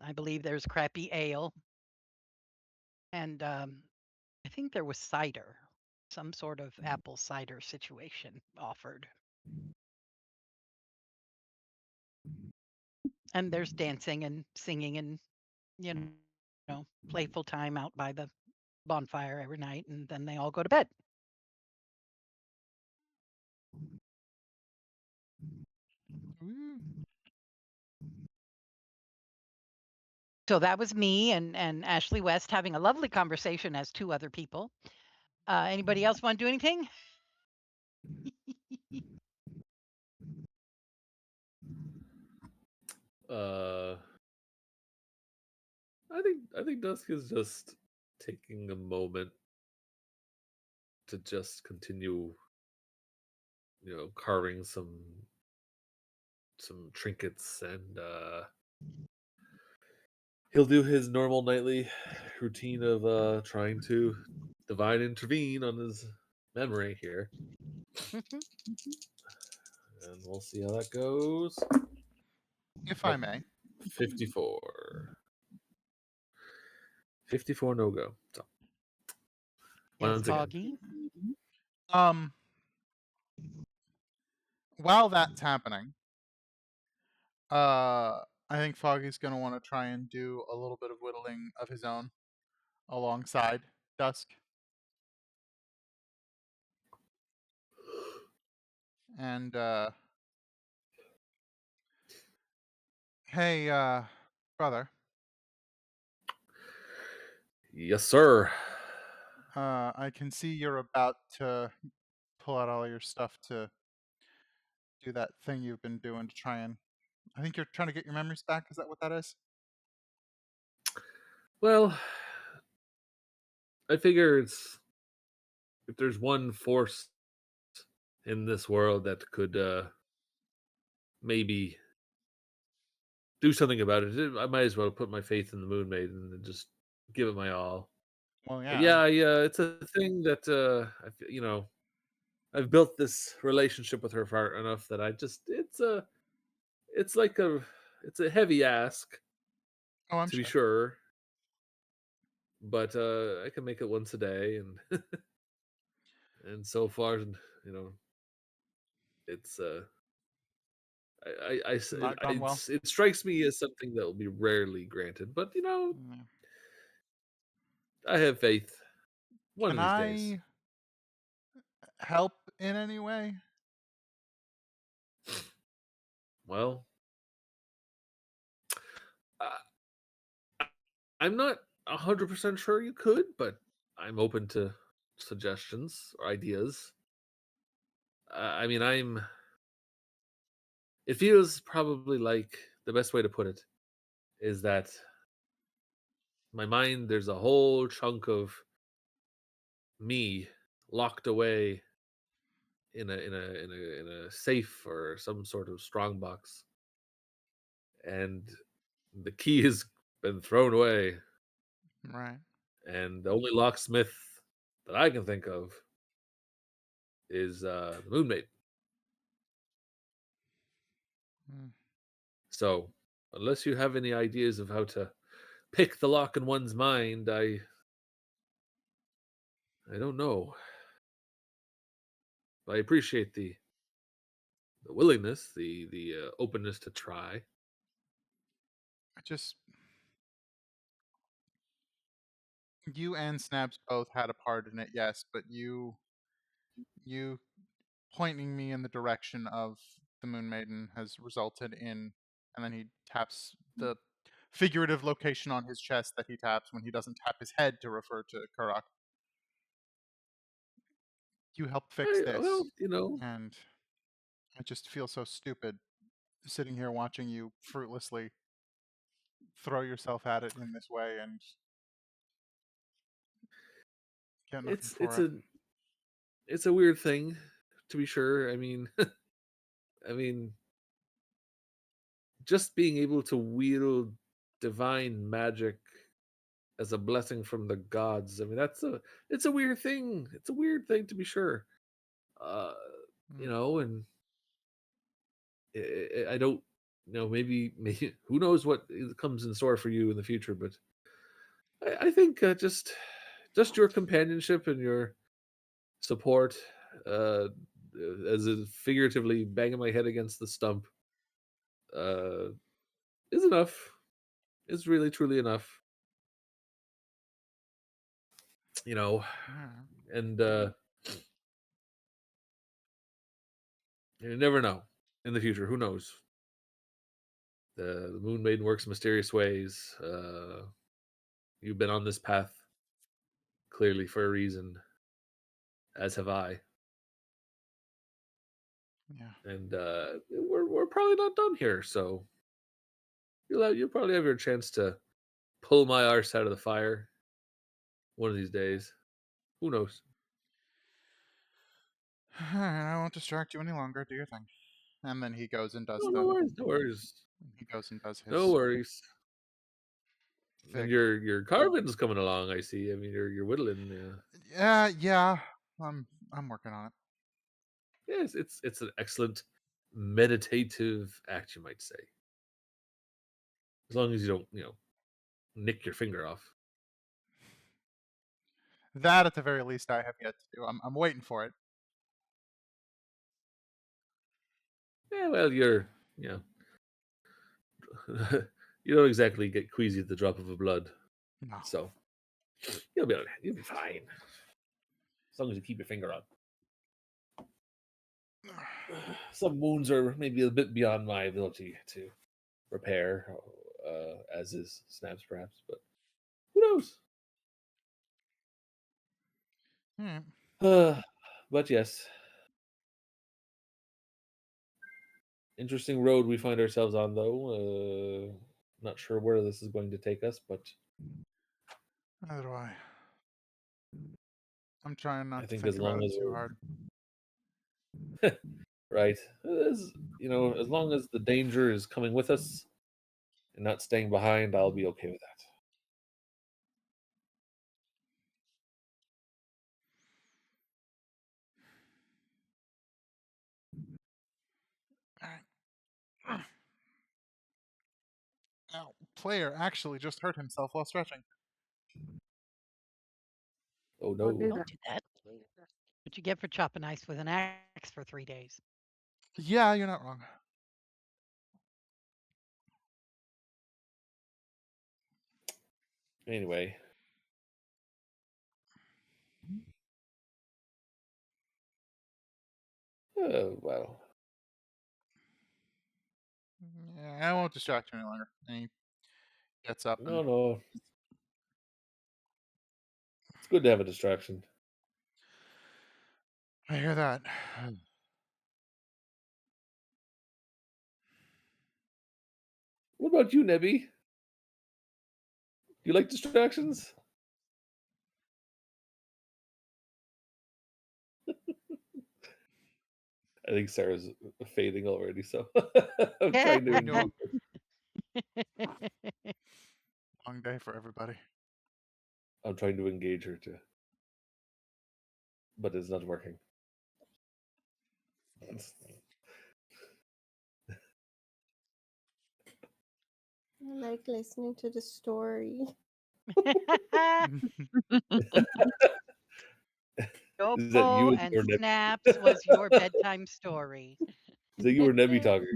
I believe there's crappy ale, and I think there was cider, some sort of apple cider situation offered. And there's dancing and singing and you playful time out by the bonfire every night, and then they all go to bed. Ooh. So that was me and Ashley West having a lovely conversation as two other people. Anybody else want to do anything? Uh, I think Dusk is just taking a moment to just continue, carving some trinkets, and he'll do his normal nightly routine of trying to divine intervene on his memory here, and we'll see how that goes. If I Nope. may. 54. 54 no go. So Yes, once again, Foggy. Um, while that's happening, I think Foggy's gonna want to try and do a little bit of whittling of his own alongside Dusk. And hey, brother, yes, sir. I can see you're about to pull out all your stuff to do that thing you've been doing to try and. I think you're trying to get your memories back. Is that what that is? Well, I figure it's if there's one force in this world that could maybe do something about it, I might as well put my faith in the Moon Maiden and just give it my all. Well, But yeah. yeah, it's a thing that I've built this relationship with her far enough that I just it's like it's a heavy ask Oh, I'm to be sure. sure, but I can make it once a day, and and so far, it's Not gone well. it strikes me as something that will be rarely granted, but Yeah. I have faith. One Can of these days. I help in any way? Well, uh, I'm not 100% sure you could, but I'm open to suggestions or ideas. I mean, it feels probably like the best way to put it is that my mind, there's a whole chunk of me locked away in a safe or some sort of strong box, and the key has been thrown away, Right. and the only locksmith that I can think of is the Moon Maiden. Mm. So unless you have any ideas of how to pick the lock in one's mind, I don't know. I appreciate the willingness, the openness to try. I just you and Snaps both had a part in it, yes, but you pointing me in the direction of the Moon Maiden has resulted in, and then he taps the figurative location on his chest that he taps when he doesn't tap his head to refer to Karak. You helped fix Well, this, you know, and I just feel so stupid sitting here watching you fruitlessly throw yourself at it in this way and get nothing it's for it's it. a it's a weird thing, to be sure. I mean, I mean, just being able to wield divine magic as a blessing from the gods. I mean, it's a weird thing. It's a weird thing, to be sure. Uh, Mm. and I don't, maybe who knows what comes in store for you in the future, but I think just your companionship and your support, uh, as a figuratively banging my head against the stump, uh, is enough. Is really truly enough. You know, Yeah. and you never know in the future. Who knows? The Moon Maiden works in mysterious ways. You've been on this path clearly for a reason, as have I. Yeah. And we're probably not done here. So you'll probably have your chance to pull my arse out of the fire one of these days. Who knows? I won't distract you any longer. Do your thing. And then he goes and does No, no the. worries. No worries. He goes and does No his worries. And thing. your carving's coming along. I see. I mean, you're whittling. Yeah. I'm working on it. Yes, it's an excellent meditative act, you might say. As long as you don't, nick your finger off. That, at the very least, I have yet to do. I'm waiting for it. Yeah, well, you you don't exactly get queasy at the drop of a blood, No. so you'll be fine as long as you keep your finger on. Some wounds are maybe a bit beyond my ability to repair, as is Snaps perhaps, but who knows? Hmm. But yes, interesting road we find ourselves on, though. Not sure where this is going to take us, but Neither do I. I'm trying I not to think think as about long it as too hard. right, as long as the danger is coming with us and not staying behind, I'll be okay with that. All right. Ow. Player actually just hurt himself while stretching. Oh Don't do no! that. What you get for chopping ice with an axe for 3 days. Yeah, you're not wrong. Anyway, well, Yeah, I won't distract you any longer. And he gets up and no, it's good to have a distraction. I hear that. What about you, Nebby? You like distractions? I think Sarah's fading already, so I'm trying to I engage. know. Long day for everybody. I'm trying to engage her too, but it's not working. like listening to the story. Is that you Dopo and or Nebby? Snaps was your bedtime story. Is that you or Nebby talking?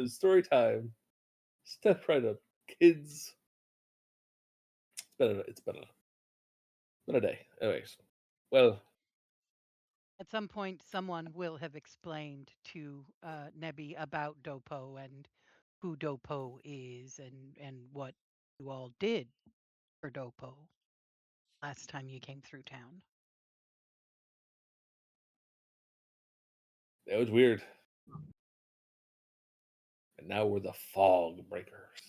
Story time. Step right up, kids. It's been a day. Anyways, well, At some point, someone will have explained to Nebby about Dopo and who Dopo is and what you all did for Dopo last time you came through town. it was weird. And now we're the fog breakers.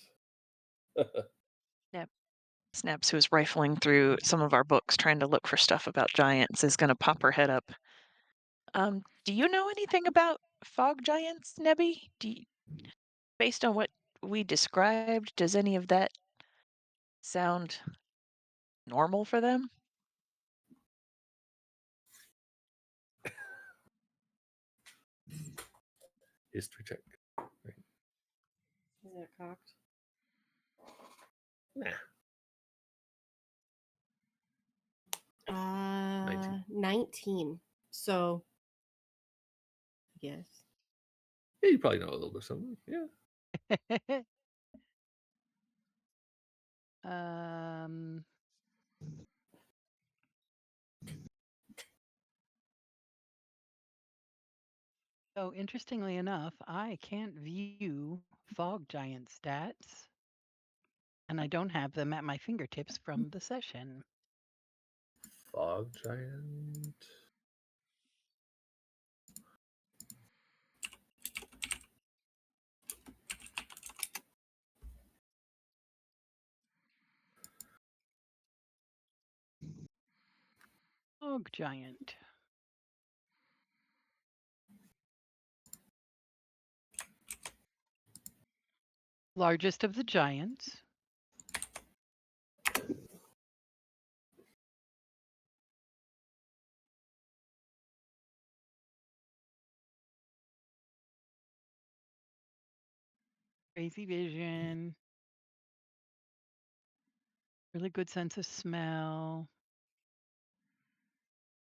Snaps, who is rifling through some of our books trying to look for stuff about giants, is going to pop her head up. Do you know anything about fog giants, Nebby? Based on what we described, does any of that sound normal for them? History check. Is it cocked? Nah. 19. So, yes. Yeah, you probably know a little bit of something. Yeah. um, so interestingly enough, I can't view fog giant stats, and I don't have them at my fingertips from the session. Fog giant. Fog giant. Largest of the giants. Crazy vision. Really good sense of smell.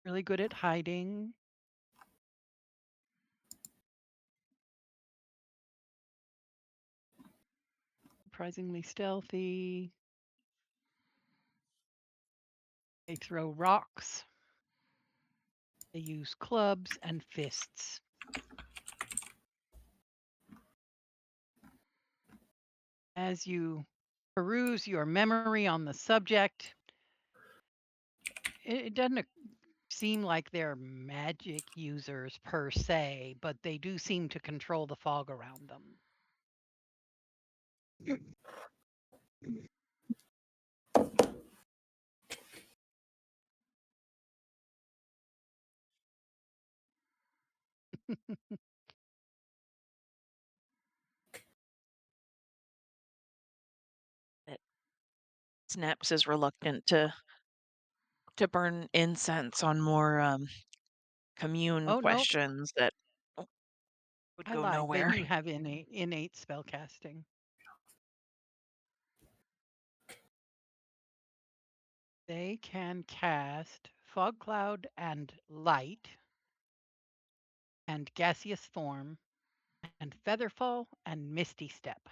Really good at hiding. Surprisingly stealthy. They throw rocks. They use clubs and fists. As you peruse your memory on the subject, it doesn't seem like they're magic users per se, but they do seem to control the fog around them. Snaps is reluctant to burn incense on more commune Oh, no, questions that would I go lied. They nowhere. do have innate spellcasting. They can cast Fog Cloud and Light and Gaseous Form and Featherfall and Misty Step.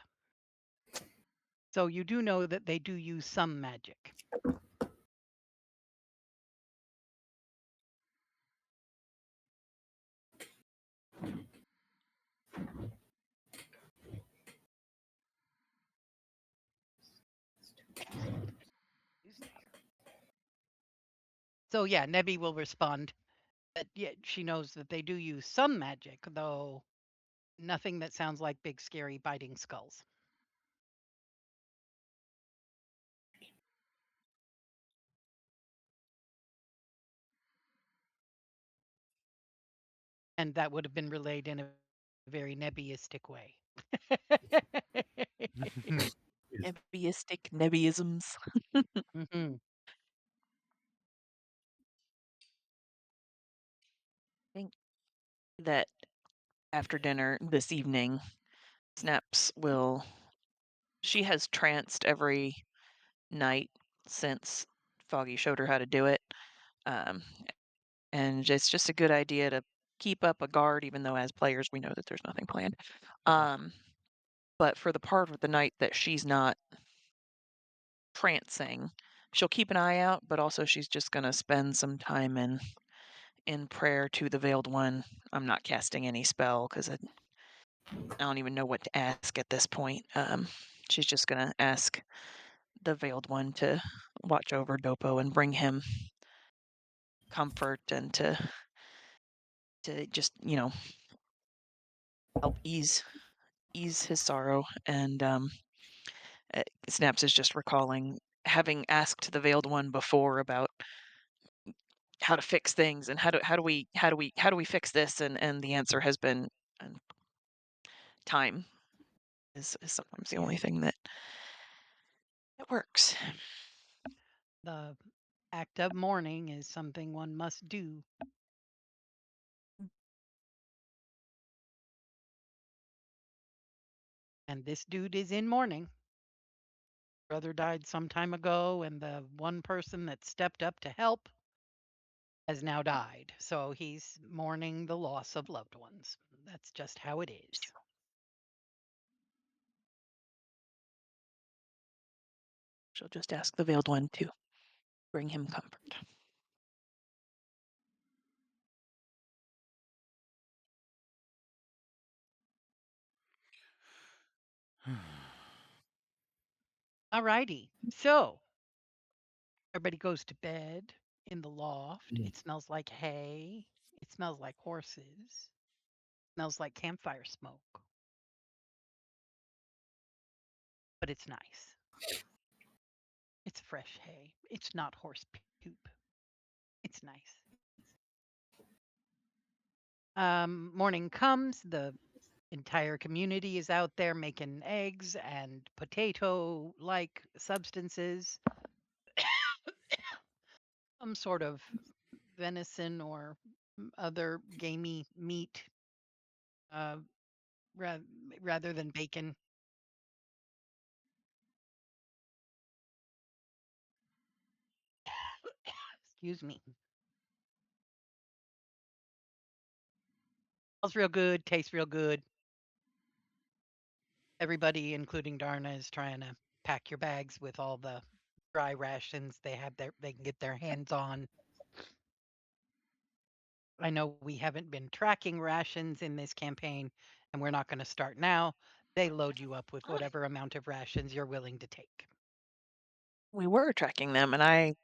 So you do know that they do use some magic. So yeah, Nebby will respond that yeah, she knows that they do use some magic, though nothing that sounds like big, scary, biting skulls. And that would have been relayed in a very nebbyistic way. Nebbyistic nebbyisms. hmm I think that after dinner this evening, Snaps will. She has tranced every night since Foggy showed her how to do it. And it's just a good idea to keep up a guard, even though as players we know that there's nothing planned. But for the part of the night that she's not trancing, she'll keep an eye out, but also she's just going to spend some time in prayer to the Veiled One. I'm not casting any spell because I don't even know what to ask at this point. She's just going to ask the Veiled One to watch over Dopo and bring him comfort and to just, help ease his sorrow. And Snaps is just recalling having asked the Veiled One before about how to fix things and how do we fix this, and the answer has been time is sometimes the only thing that works. The act of mourning is something one must do. And this dude is in mourning. Brother died some time ago, and the one person that stepped up to help has now died. So he's mourning the loss of loved ones. That's just how it is. She'll just ask the Veiled One to bring him comfort. Alrighty. So everybody goes to bed in the loft. It smells like hay. It smells like horses. It smells like campfire smoke. But it's nice. It's fresh hay. It's not horse poop. It's nice. Morning comes, the entire community is out there making eggs and potato like substances, some sort of venison or other gamey meat, uh, rather than bacon. Excuse me. Smells real good, tastes real good. Everybody, including Darna, is trying to pack your bags with all the dry rations they can get their hands on. I know we haven't been tracking rations in this campaign, and we're not going to start now. They load you up with whatever amount of rations you're willing to take. We were tracking them, and I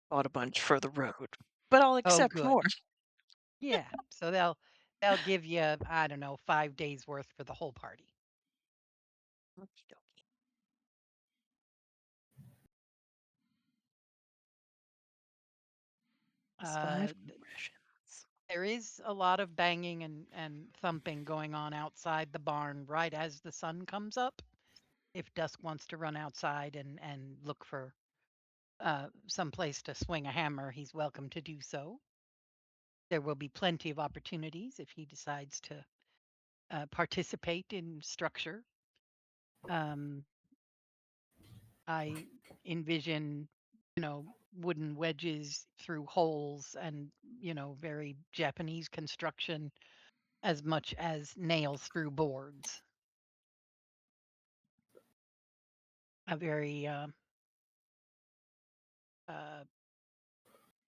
bought a bunch for the road, but I'll accept good. more. Yeah, so they'll give you, I don't know, 5 days worth for the whole party. Okey-dokey. It's 5 rations. There is a lot of banging and thumping going on outside the barn right as the sun comes up. If Dusk wants to run outside and look for some place to swing a hammer, he's welcome to do so. There will be plenty of opportunities if he decides to participate in structure. I envision, wooden wedges through holes and, very Japanese construction as much as nails through boards. A very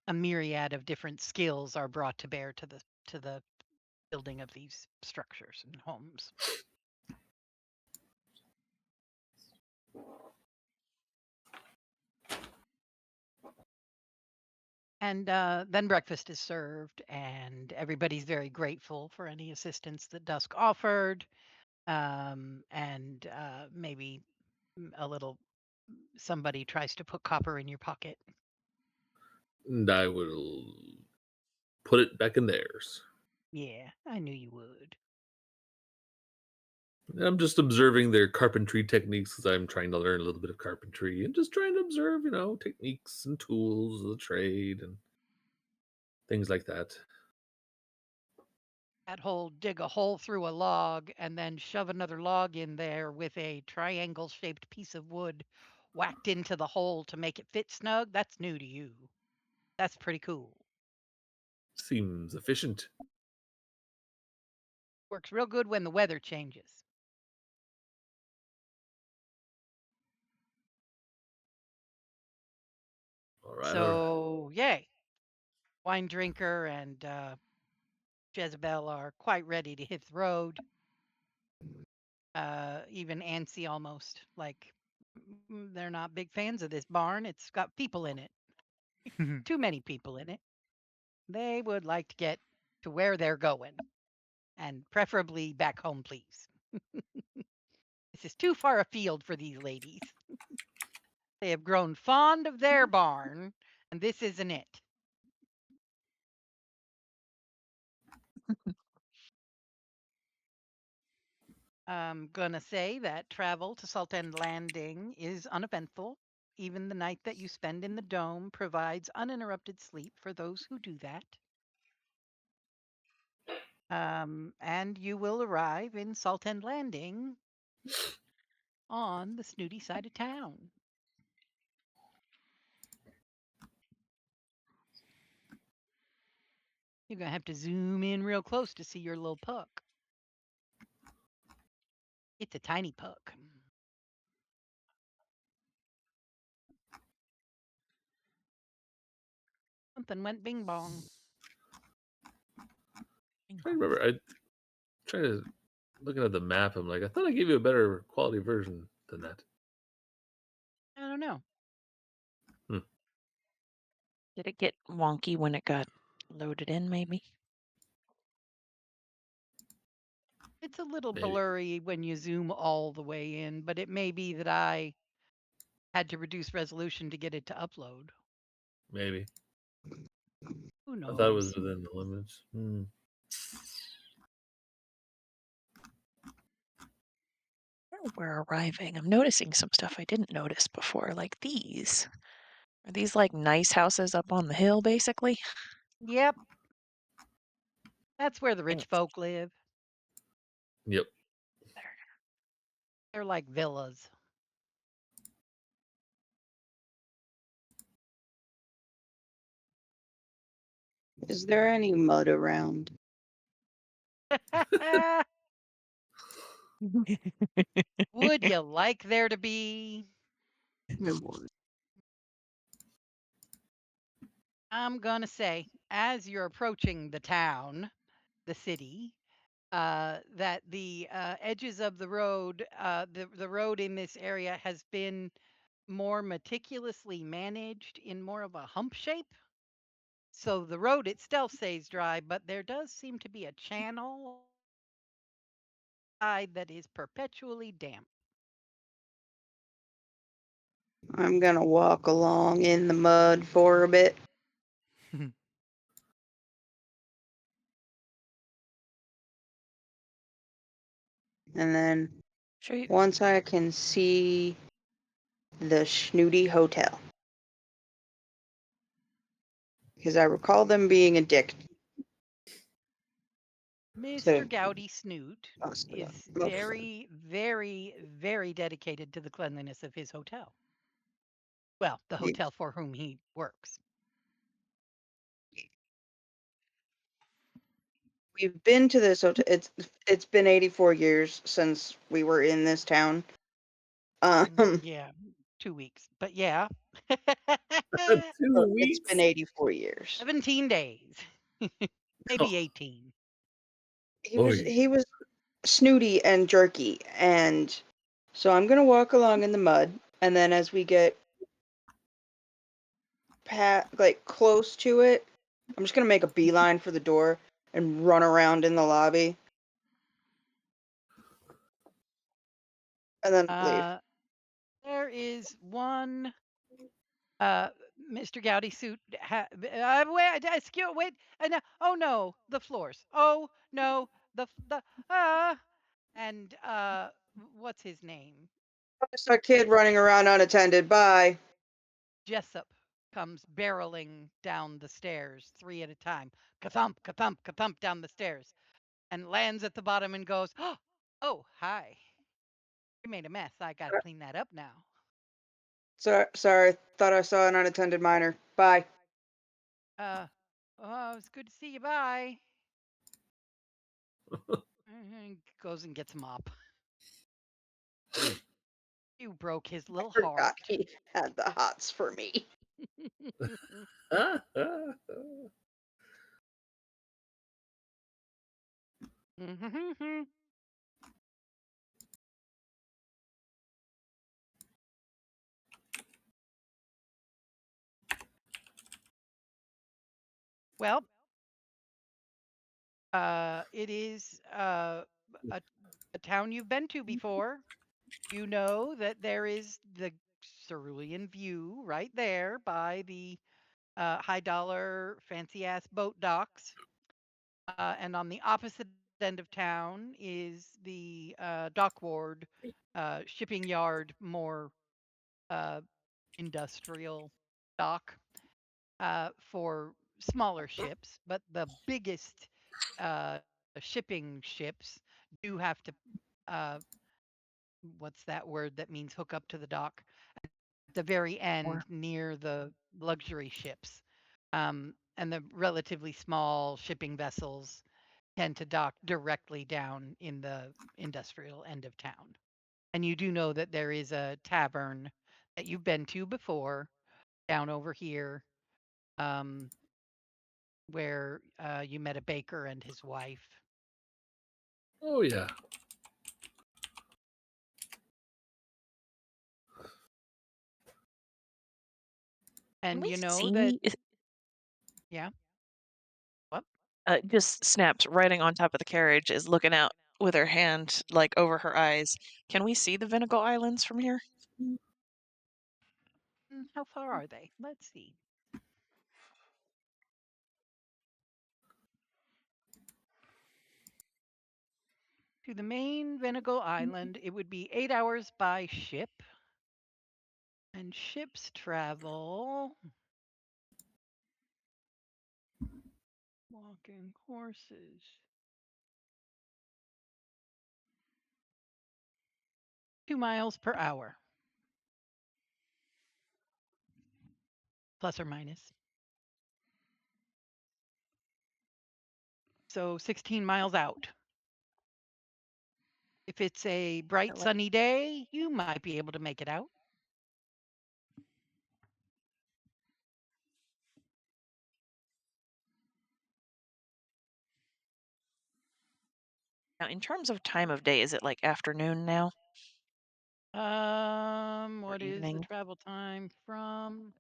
a myriad of different skills are brought to bear to the building of these structures and homes. And then breakfast is served, and everybody's very grateful for any assistance that Dusk offered, and maybe a little somebody tries to put copper in your pocket. And I will put it back in theirs. Yeah, I knew you would. I'm just observing their carpentry techniques because I'm trying to learn a little bit of carpentry and just trying to observe, techniques and tools of the trade and things like that. that hole, dig a hole through a log, and then shove another log in there with a triangle-shaped piece of wood whacked into the hole to make it fit snug, that's new to you. That's pretty cool. Seems efficient. Works real good when the weather changes. All right. So, yay. Wine drinker and Jezebel are quite ready to hit the road. Even antsy almost. Like, they're not big fans of this barn. It's got people in it. Too many people in it. They would like to get to where they're going. And preferably back home, please. This is too far afield for these ladies. They have grown fond of their barn, and this isn't it. I'm going to say that travel to Salt End Landing is uneventful. Even the night that you spend in the dome provides uninterrupted sleep for those who do that. And you will arrive in Salt End Landing on the snooty side of town. You're going to have to zoom in real close to see your little puck. It's a tiny puck. Something went bing bong. I remember. I trying to looking at the map. I'm like, I thought I gave you a better quality version than that. I don't know. Did it get wonky when it got loaded in, maybe? It's a little Maybe. blurry when you zoom all the way in, but it may be that I had to reduce resolution to get it to upload. Maybe. Who knows? I thought it was within the limits. We're arriving. I'm noticing some stuff I didn't notice before, like these. Are these like nice houses up on the hill, basically? Yep. That's where the rich Fancy. folk live. Yep. They're like villas. Is there any mud around? Would you like there to be? I would. I'm going to say, as you're approaching the town, the city, that the edges of the road, the road in this area has been more meticulously managed in more of a hump shape. So the road itself stays dry, but there does seem to be a channel side that is perpetually damp. I'm gonna walk along in the mud for a bit. And then Sure you. once I can see the Snooty Hotel. Because I recall them being a dick. Mr. Gowdy Snoot is Most of them. very, very, very dedicated to the cleanliness of his hotel. Well, the Yeah. hotel for whom he works. We've been to this hotel. It's been 84 years since we were in this town. Yeah, 2 weeks. But yeah. 2 It's been weeks. 84 years. 17 days. Maybe 18. He was snooty and jerky, and so I'm gonna walk along in the mud, and then as we get close to it, I'm just gonna make a beeline for the door and run around in the lobby, and then leave. There is one Mr. Gowdy suit. Wait. No, oh no, the floors. Oh no, the and what's his name? Just a kid running around unattended. Bye. Jessup comes barreling down the stairs, 3 at a time. Ka-thump, ka-thump, ka-thump down the stairs. and lands at the bottom and goes, "Oh, hi. You made a mess. I got to clean that up now." Sorry, thought I saw an unattended miner. Bye. Oh, it's good to see you. Bye. And goes and gets a mop. You broke his little Forgot heart. he had the hots for me. Well, it is a town you've been to before. You know that there is the cerulean view right there by the high dollar fancy ass boat docks. And on the opposite end of town is the dock ward, shipping yard, more uh, industrial dock for smaller ships. But the biggest uh, shipping ships do have to, uh, what's that word that means hook up to the dock? At the very end near the luxury ships. And the relatively small shipping vessels tend to dock directly down in the industrial end of town. And you do know that there is a tavern that you've been to before down over here, where you met a baker and his wife. Oh yeah. Can And we you know that, see yeah, what? just Snaps riding on top of the carriage is looking out with her hand like over her eyes. Can we see the Vinegal Islands from here? How far are they? Let's see. To the main Venegal Island, it would be 8 hours by ship. And ships travel. Walking horses. 2 miles per hour. Plus or minus. So 16 miles out. If it's a bright sunny day, you might be able to make it out. Now, in terms of time of day, is it like afternoon now or What is the evening? travel time from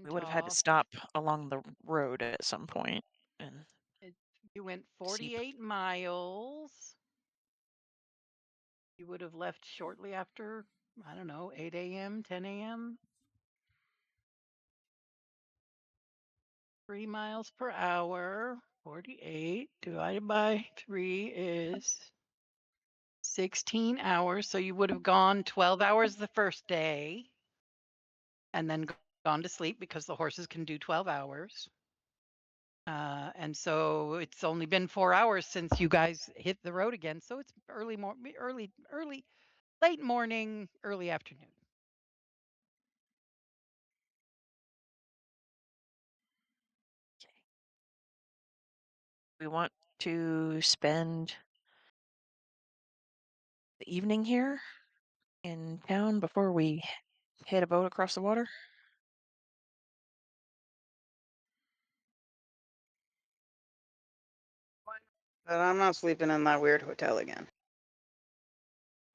We would have had to Losentoft? stop along the road at some point and You went see. 48 miles. You would have left shortly after, I don't know, 8 a.m., 10 a.m. 3 miles per hour. 48 divided by 3 is 16 hours. So you would have gone 12 hours the first day and then gone to sleep because the horses can do 12 hours. And so it's only been 4 hours since you guys hit the road again. So it's late morning, early afternoon. We want to spend the evening here in town before we hit a boat across the water. But I'm not sleeping in that weird hotel again.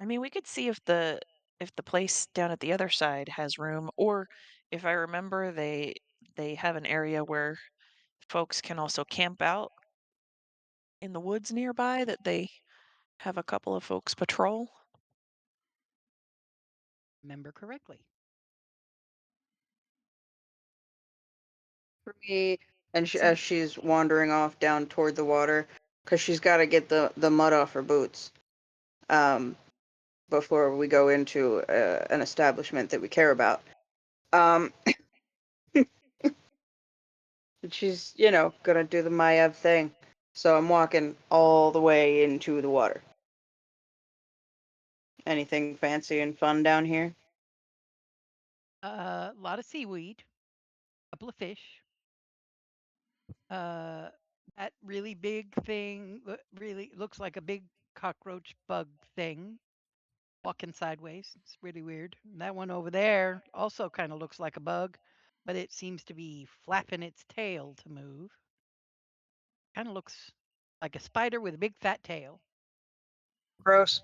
I mean, we could see if the place down at the other side has room, or if I remember, they have an area where folks can also camp out in the woods nearby that they have a couple of folks patrol. Remember correctly. For me, and as she's wandering off down toward the water, because she's got to get the mud off her boots, before we go into an establishment that we care about. Um, she's gonna do the Maiev thing. So I'm walking all the way into the water. Anything fancy and fun down here? A lot of seaweed, a couple of fish. That really big thing really looks like a big cockroach bug thing walking sideways. It's really weird. And that one over there also kind of looks like a bug, but it seems to be flapping its tail to move. Kind of looks like a spider with a big fat tail. Gross.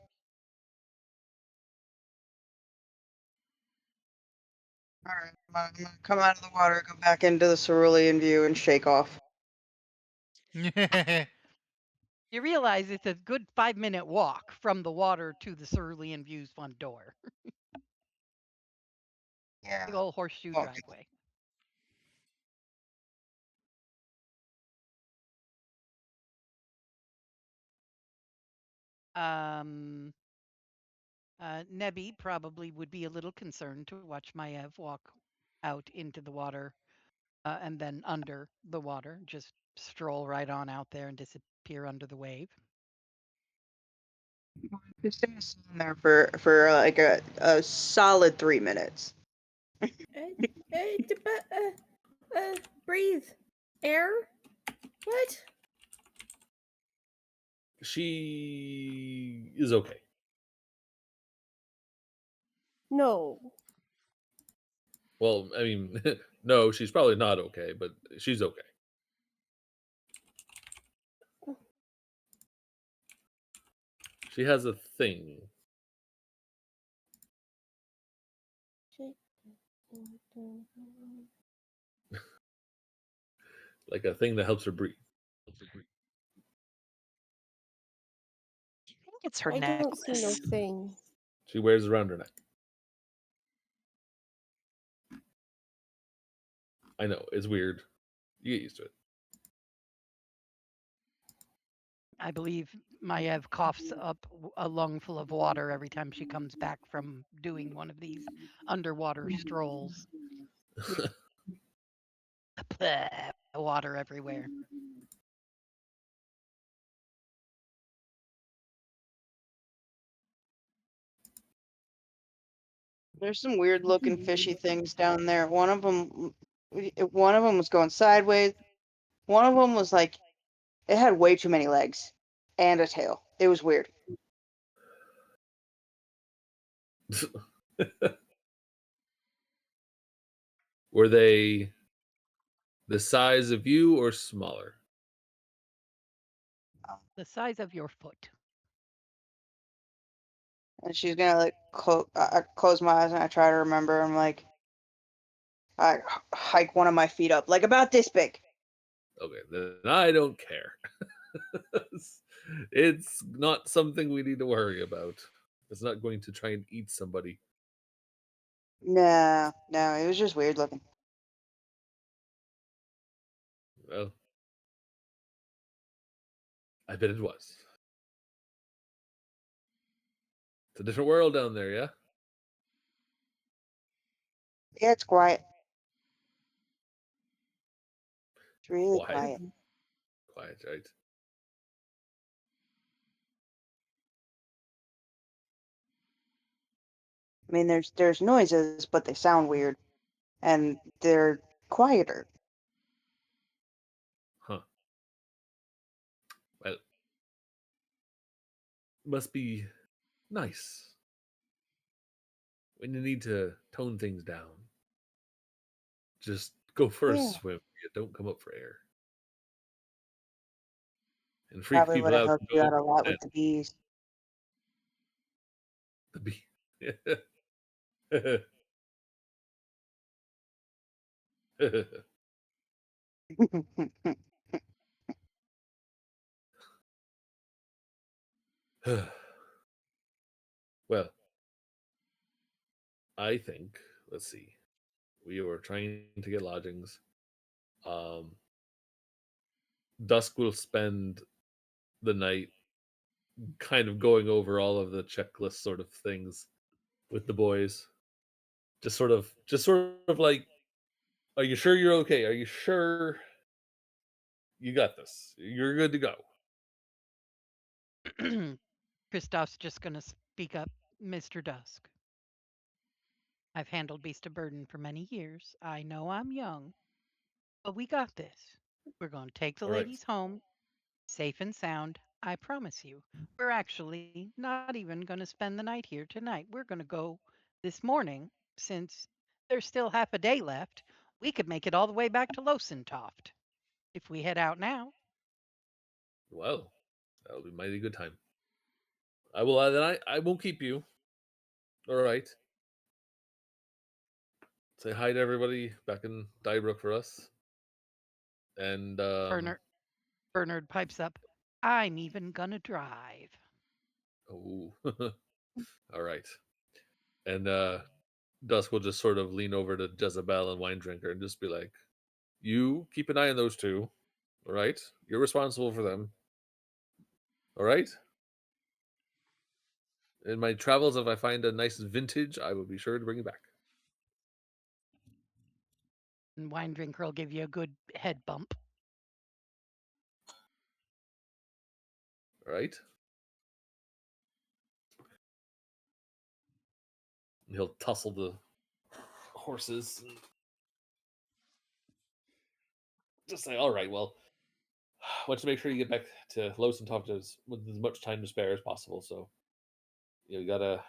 Alright, I'm gonna come out of the water, go back into the cerulean view, and shake off. You realize it's a good 5-minute walk from the water to the Cerulean Views front door. Yeah. Big old horseshoe Okay. driveway. Um, Nebi probably would be a little concerned to watch Maiev walk out into the water and then under the water, just stroll right on out there and disappear under the wave. Just sitting there for like a solid 3 minutes. Breathe. Air? What? She is okay. No. Well, I mean, no, she's probably not okay, but she's okay. She has a thing. Like a thing that helps her breathe. I think it's her I don't see no necklace. thing. She wears it around her neck. I know, it's weird. You get used to it. I believe Maiev coughs up a lungful of water every time she comes back from doing one of these underwater strolls. Water everywhere. There's some weird looking fishy things down there. One of them was going sideways. One of them was like, it had way too many legs and a tail. It was weird. Were they the size of you or smaller? The size of your foot. And she's gonna like I close my eyes and I try to remember. I'm like, I hike one of my feet up, like about this big. Okay, then I don't care. It's not something we need to worry about. It's not going to try and eat somebody. No, it was just weird looking. Well, I bet it was. It's a different world down there, yeah? Yeah, it's quiet. It's really Quiet. quiet. Quiet, right? I mean, there's noises, but they sound weird, and they're quieter. Huh. Well, must be nice when you need to tone things down. Just go for a Yeah, swim. You don't come up for air. And freak probably would people have out. helped you out a lot with the bees. The bee. Well, I think, let's see. We were trying to get lodgings. Um, Dusk will spend the night kind of going over all of the checklist sort of things with the boys. Just sort of like, are you sure you're okay? Are you sure You got this. You're good to go. Kristoff's just going to speak up, Mr. Dusk. I've handled Beast of Burden for many years. I know I'm young, but we got this. We're going to take the All right. ladies home, safe and sound. I promise you. We're actually not even going to spend the night here tonight. We're going to go this morning, since there's still half a day left. We could make it all the way back to Losentoft if we head out now. Well, that'll be mighty good time. I will. Then I won't keep you. All right. Say hi to everybody back in Dybrook for us. And Bernard pipes up. I'm even going to drive. oh, all right. And Dusk will just sort of lean over to Jezebel and Wine Drinker and just be like, "You keep an eye on those two. All right. You're responsible for them. All right. In my travels, if I find a nice vintage, I will be sure to bring it back." And Wine Drinker will give you a good head bump. All right. And he'll tussle the horses and just say, "All right, well, I want to make sure you get back to Losentoft with as much time to spare as possible. So you gotta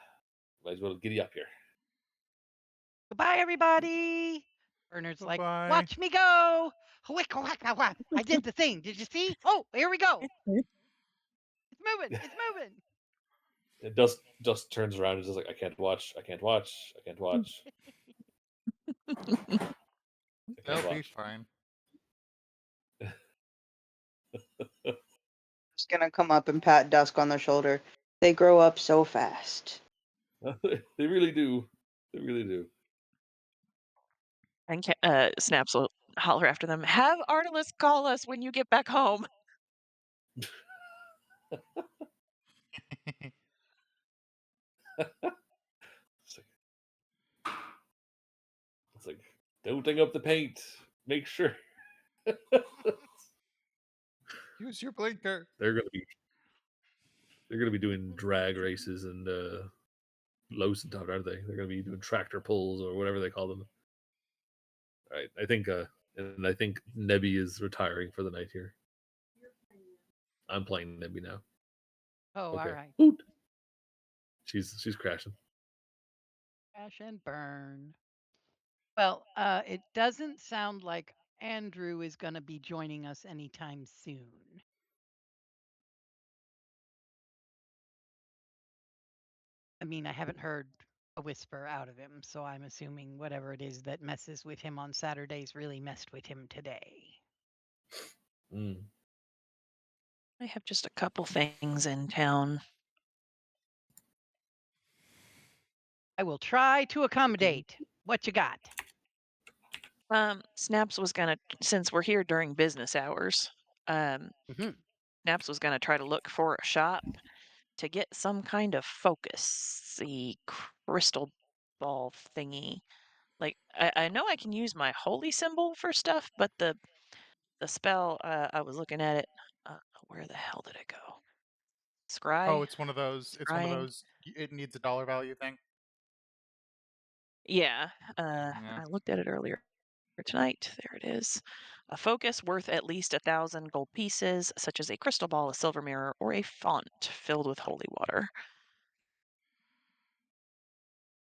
might as well giddy up here." Goodbye, everybody. Bernard's like, Bye-bye. watch me go. I did the thing. Did you see? Oh, here we go. It's moving. It's moving. It just turns around and is just like, "I can't watch. I can't watch. I can't watch. I can't They'll be watch." fine. Just gonna come up and pat Dusk on the shoulder. They grow up so fast. They really do. They really do. And Snaps will holler after them. Have Artemis call us when you get back home. It's like, don't dig up the paint. Make sure Use your blinker. they're gonna be doing drag races and Losentoft, aren't they? They're gonna be doing tractor pulls or whatever they call them. All right. I think Nebby is retiring for the night here. I'm playing Nebby now. Oh, Okay. all right. Hoot. She's crashing. Crash and burn. Well, it doesn't sound like Andrew is going to be joining us anytime soon. I mean, I haven't heard a whisper out of him, so I'm assuming whatever it is that messes with him on Saturdays really messed with him today. Mm. I have just a couple things in town. I will try to accommodate. What you got? Snaps was gonna, since we're here during business hours, Mm-hmm. Snaps was gonna try to look for a shop to get some kind of focus, the crystal ball thingy. Like I know I can use my holy symbol for stuff, but the spell I was looking at it. Where the hell did it go? Oh, Scry, it's one of those. It's one of scrying. those. It needs a dollar value thing. Yeah, Yeah. I looked at it earlier tonight. There it is. A focus worth at least 1,000 gold pieces, such as a crystal ball, a silver mirror, or a font filled with holy water.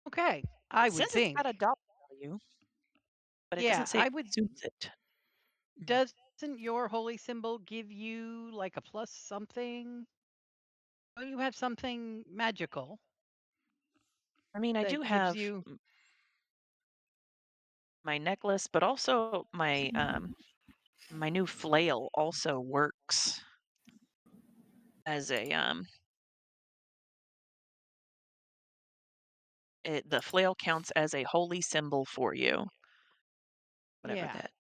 Okay, It I would says it's got a think. dollar value, but it Yeah, doesn't say I it would. consumes it. Doesn't your holy symbol give you like a plus something? Don't you have something magical I mean, I do that gives have you? my necklace, but also my new flail also works as a the flail counts as a holy symbol for you. Whatever Yeah, that.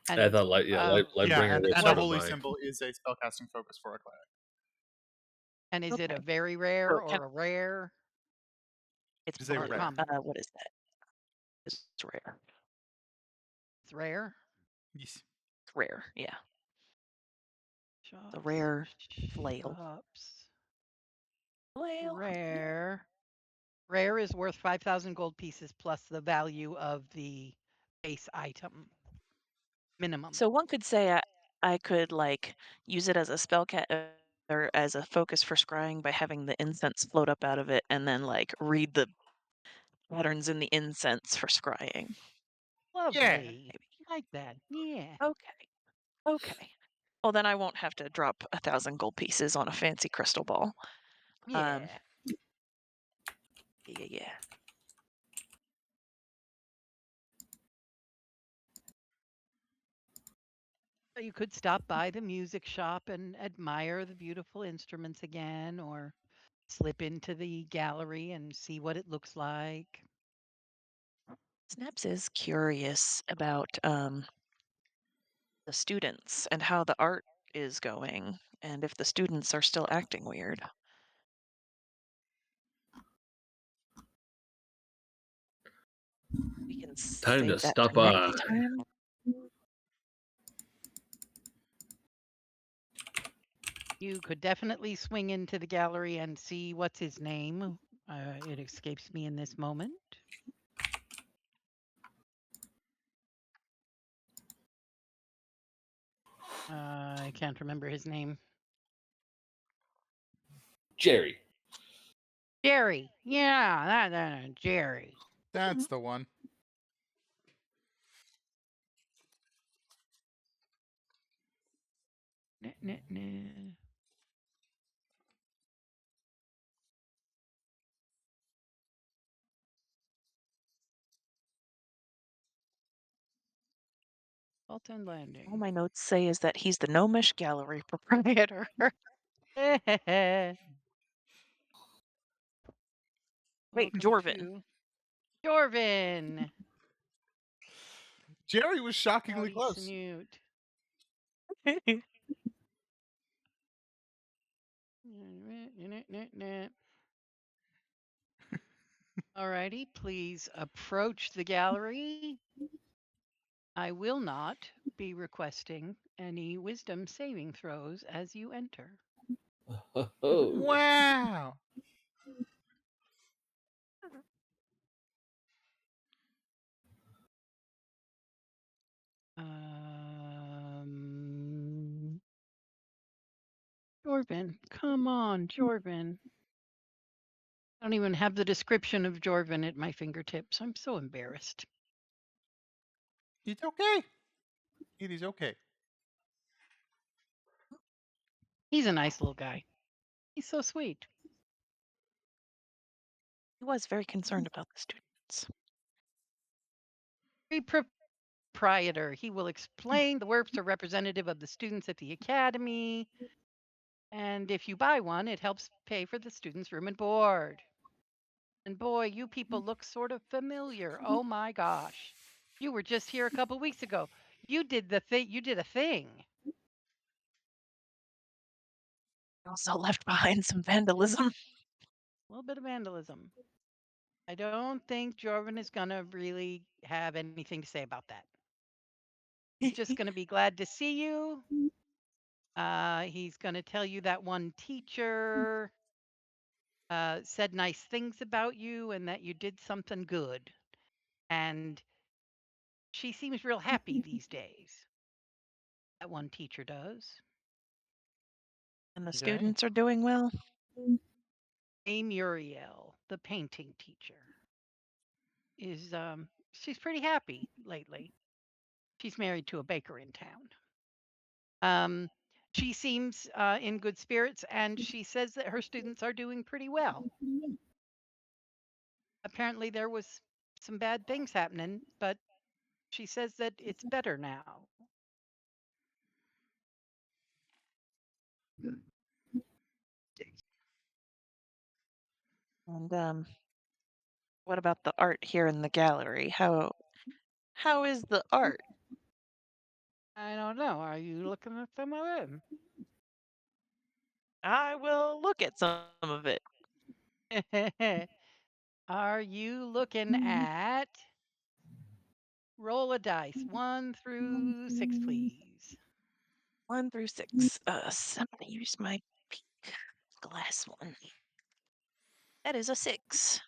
I and thought Yeah, Lightbringer was and a sort of holy my. symbol is a spellcasting focus for a cleric. is it a Okay. very So rare it or count, a rare it's It is a or a rare. common? what is that? It's rare. It's rare. Yes. rare, yeah. Shops, The rare flail. shops. Flail. Rare. Rare is worth 5,000 gold pieces plus the value of the base item. Minimum. So one could say I could like use it as a spell or as a focus for scrying by having the incense float up out of it and then like read the patterns in the incense for scrying. Yeah. Lovely. I like that. Yeah. Okay. Okay. Well, then I won't have to drop 1,000 gold pieces on a fancy crystal ball. Yeah. Yeah. So you could stop by the music shop and admire the beautiful instruments again, or slip into the gallery and see what it looks like. Snaps is curious about the students and how the art is going, and if the students are still acting weird. We can Time to save that stop for next by. time. You could definitely swing into the gallery and see what's his name. It escapes me in this moment. I can't remember his name. Jerry. Jerry. Yeah, that Jerry. That's the one. Nah. Alton All Landing. my notes say is that he's the gnomish gallery proprietor. Wait, Welcome Jorvin. to Jorvin. Jerry was shockingly Howdy, close. Snute. Alrighty, please approach the gallery. I will not be requesting any wisdom saving throws as you enter. Oh. Wow. Jorvin, come on, Jorvin. I don't even have the description of Jorvin at my fingertips. I'm so embarrassed. It's okay. It is okay. He's a nice little guy. He's so sweet. He was very concerned about the students. Proprietor. He will explain the works are representative of the students at the academy. And if you buy one, it helps pay for the students' room and board. And boy, you people look sort of familiar. Oh my gosh. You were just here a couple weeks ago. You did the thing. You did a thing. Also left behind some vandalism. A little bit of vandalism. I don't think Jorvin is going to really have anything to say about that. He's just going to be glad to see you. He's going to tell you that one teacher said nice things about you and that you did something good. And she seems real happy these days. That one teacher does. And the Okay. students are doing well. A Muriel, the painting teacher, is she's pretty happy lately. She's married to a baker in town. She seems in good spirits, and she says that her students are doing pretty well. Apparently, there was some bad things happening, but she says that it's better now. And what about the art here in the gallery? How is the art? I don't know. Are you looking at some of I will look at some of it. it? Are you looking at roll a dice 1 through 6, please? 1 through 6. So I'm gonna use my pink glass one. That is a 6.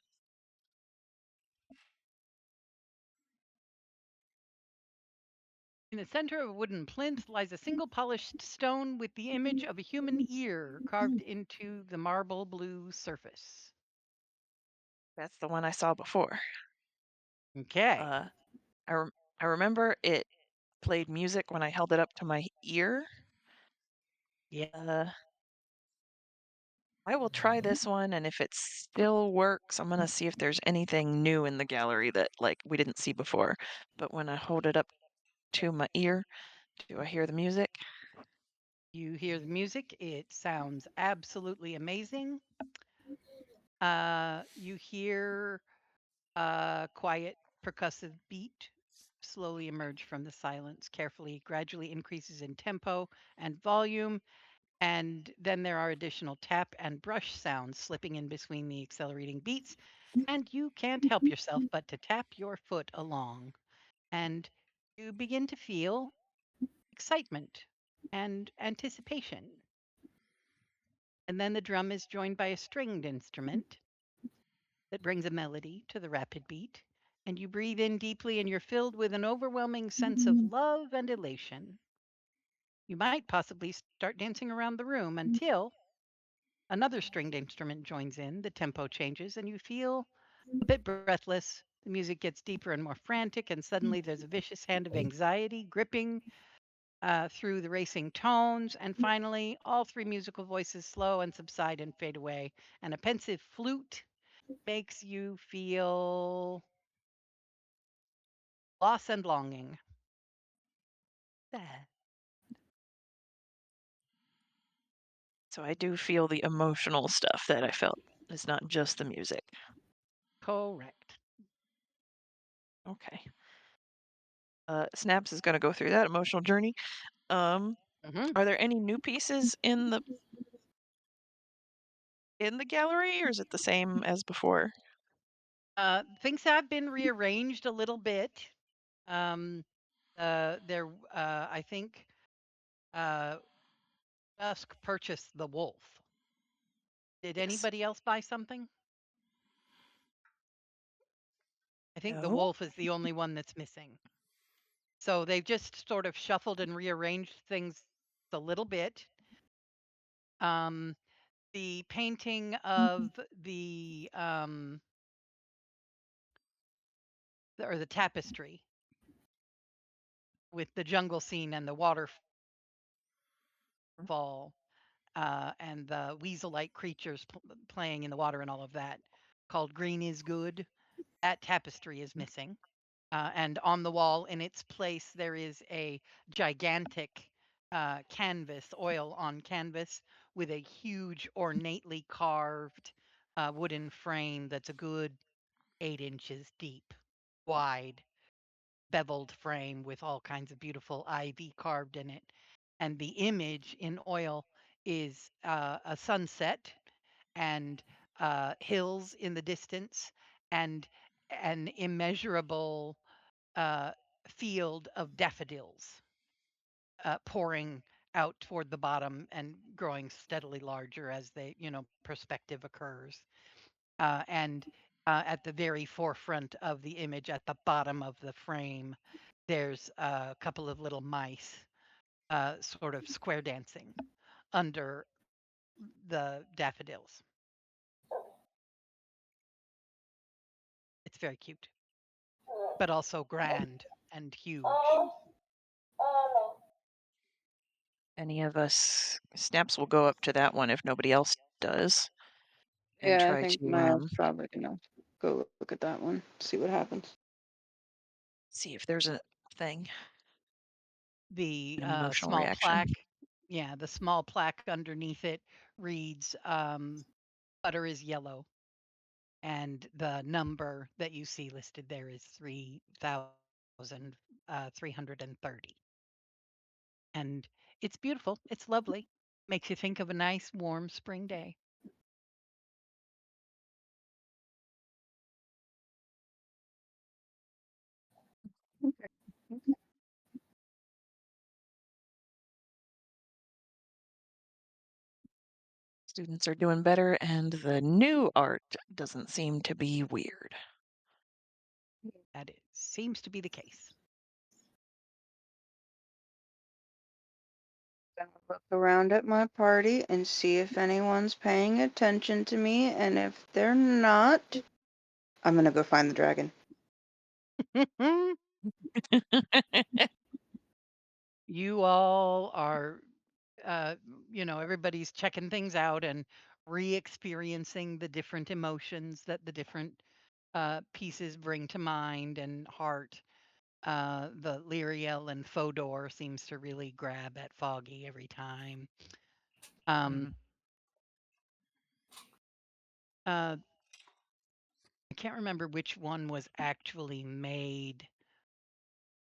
In the center of a wooden plinth lies a single polished stone with the image of a human ear carved into the marble blue surface. That's the one I saw before. Okay. I remember it played music when I held it up to my ear. Yeah. I will try this one, and if it still works, I'm gonna see if there's anything new in the gallery that like we didn't see before. But when I hold it up to my ear, do I hear the music? You hear the music. It sounds absolutely amazing. You hear a quiet percussive beat slowly emerge from the silence, carefully, gradually increases in tempo and volume. And then there are additional tap and brush sounds slipping in between the accelerating beats. And you can't help yourself but to tap your foot along. And you begin to feel excitement and anticipation. And then the drum is joined by a stringed instrument that brings a melody to the rapid beat. And you breathe in deeply, and you're filled with an overwhelming sense of love and elation. You might possibly start dancing around the room until another stringed instrument joins in, the tempo changes, and you feel a bit breathless. The music gets deeper and more frantic, and suddenly there's a vicious hand of anxiety gripping through the racing tones. And finally, all three musical voices slow and subside and fade away. And a pensive flute makes you feel loss and longing. Sad. So I do feel the emotional stuff that I felt. It's not just the music. Correct. Okay. Snaps is gonna go through that emotional journey. hmm Are there any new pieces in the gallery, or is it the same as before? Things have been rearranged a little bit. Um, I think, uh, Dusk purchased the wolf. Did Yes. anybody else buy something? I think the No. wolf is the only one that's missing. So they've just sort of shuffled and rearranged things a little bit. Um, the painting of or the tapestry with the jungle scene and the waterfall and the weasel-like creatures playing in the water and all of that, called Green is Good. That tapestry is missing. And on the wall in its place, there is a gigantic canvas, oil on canvas, with a huge, ornately carved wooden frame that's a good 8 inches deep, wide, beveled frame with all kinds of beautiful ivy carved in it. And the image in oil is a sunset and hills in the distance and an immeasurable uh, field of daffodils pouring out toward the bottom and growing steadily larger as perspective occurs. And at the very forefront of the image, at the bottom of the frame, there's a couple of little mice sort of square dancing under the daffodils. It's very cute, but also grand and huge. Any of us Snaps will go up to that one if nobody else does and Yeah, I try think to Maya's probably gonna go look at that one, see what happens. see if there's a thing, The an emotional small reaction. plaque, yeah, the small plaque underneath it reads butter is yellow. And the number that you see listed there is 3,330. And it's beautiful. It's lovely. Makes you think of a nice, warm spring day. Okay. Students are doing better, and the new art doesn't seem to be weird. That seems to be the case. Gonna look around at my party and see if anyone's paying attention to me, and if they're not, I'm gonna go find the dragon. You all are, everybody's checking things out and re-experiencing the different emotions that the different pieces bring to mind and heart. The Lyriel and Fodor seems to really grab at Foggy every time. Mhm. I can't remember which one was actually made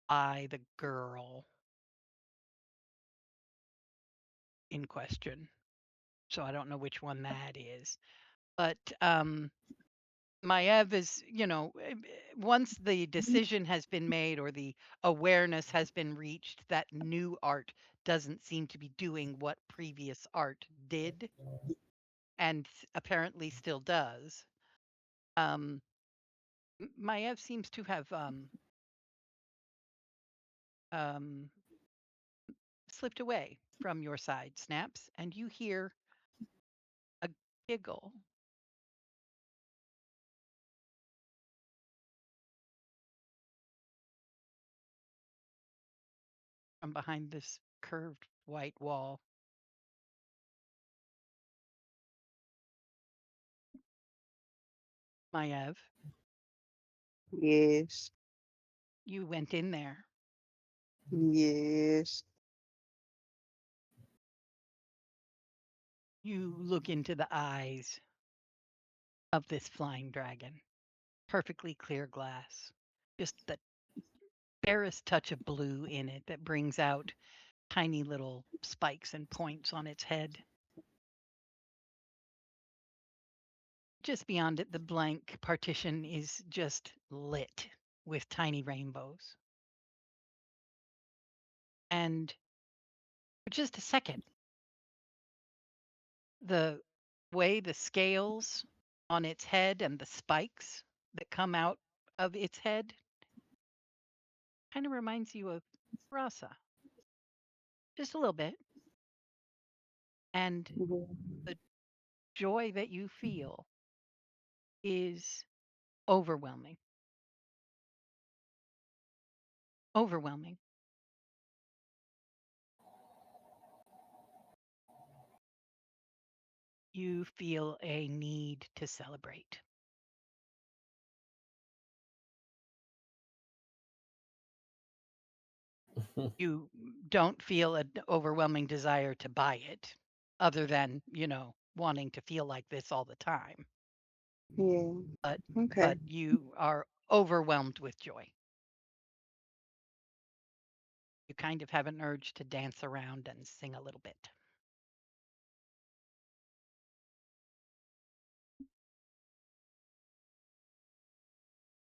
by the girl in question. So I don't know which one that is. But Maiev is, once the decision has been made or the awareness has been reached that new art doesn't seem to be doing what previous art did and apparently still does. Maiev seems to have um, slipped away from your side, Snaps, and you hear a giggle from behind this curved white wall. Maiev, Yes. you went in there. Yes. You look into the eyes of this flying dragon. Perfectly clear glass. Just the barest touch of blue in it that brings out tiny little spikes and points on its head. Just beyond it, the blank partition is just lit with tiny rainbows. And for just a second, the way the scales on its head and the spikes that come out of its head kind of reminds you of Rasa, just a little bit. And the joy that you feel is overwhelming. Overwhelming. You feel a need to celebrate. You don't feel an overwhelming desire to buy it, other than, wanting to feel like this all the time. Yeah. But Okay. you are overwhelmed with joy. You kind of have an urge to dance around and sing a little bit.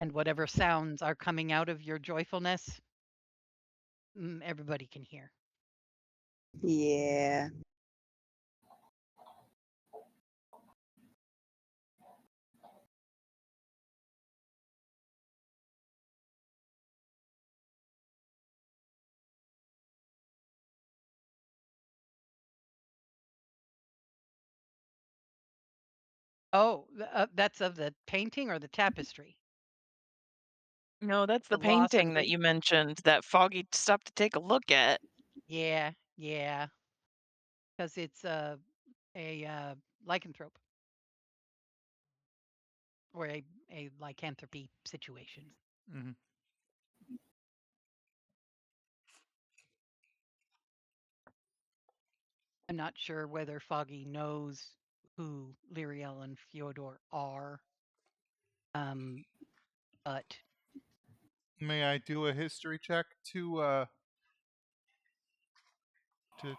And whatever sounds are coming out of your joyfulness, everybody can hear. Yeah. Oh, that's of the painting or the tapestry? No, that's the The loss and painting that grief? you mentioned that Foggy stopped to take a look at. Yeah, yeah. Because it's a lycanthrope or a lycanthropy situation. Mhm. I'm not sure whether Foggy knows who Lyriel and Fyodor are, but May I do a history check to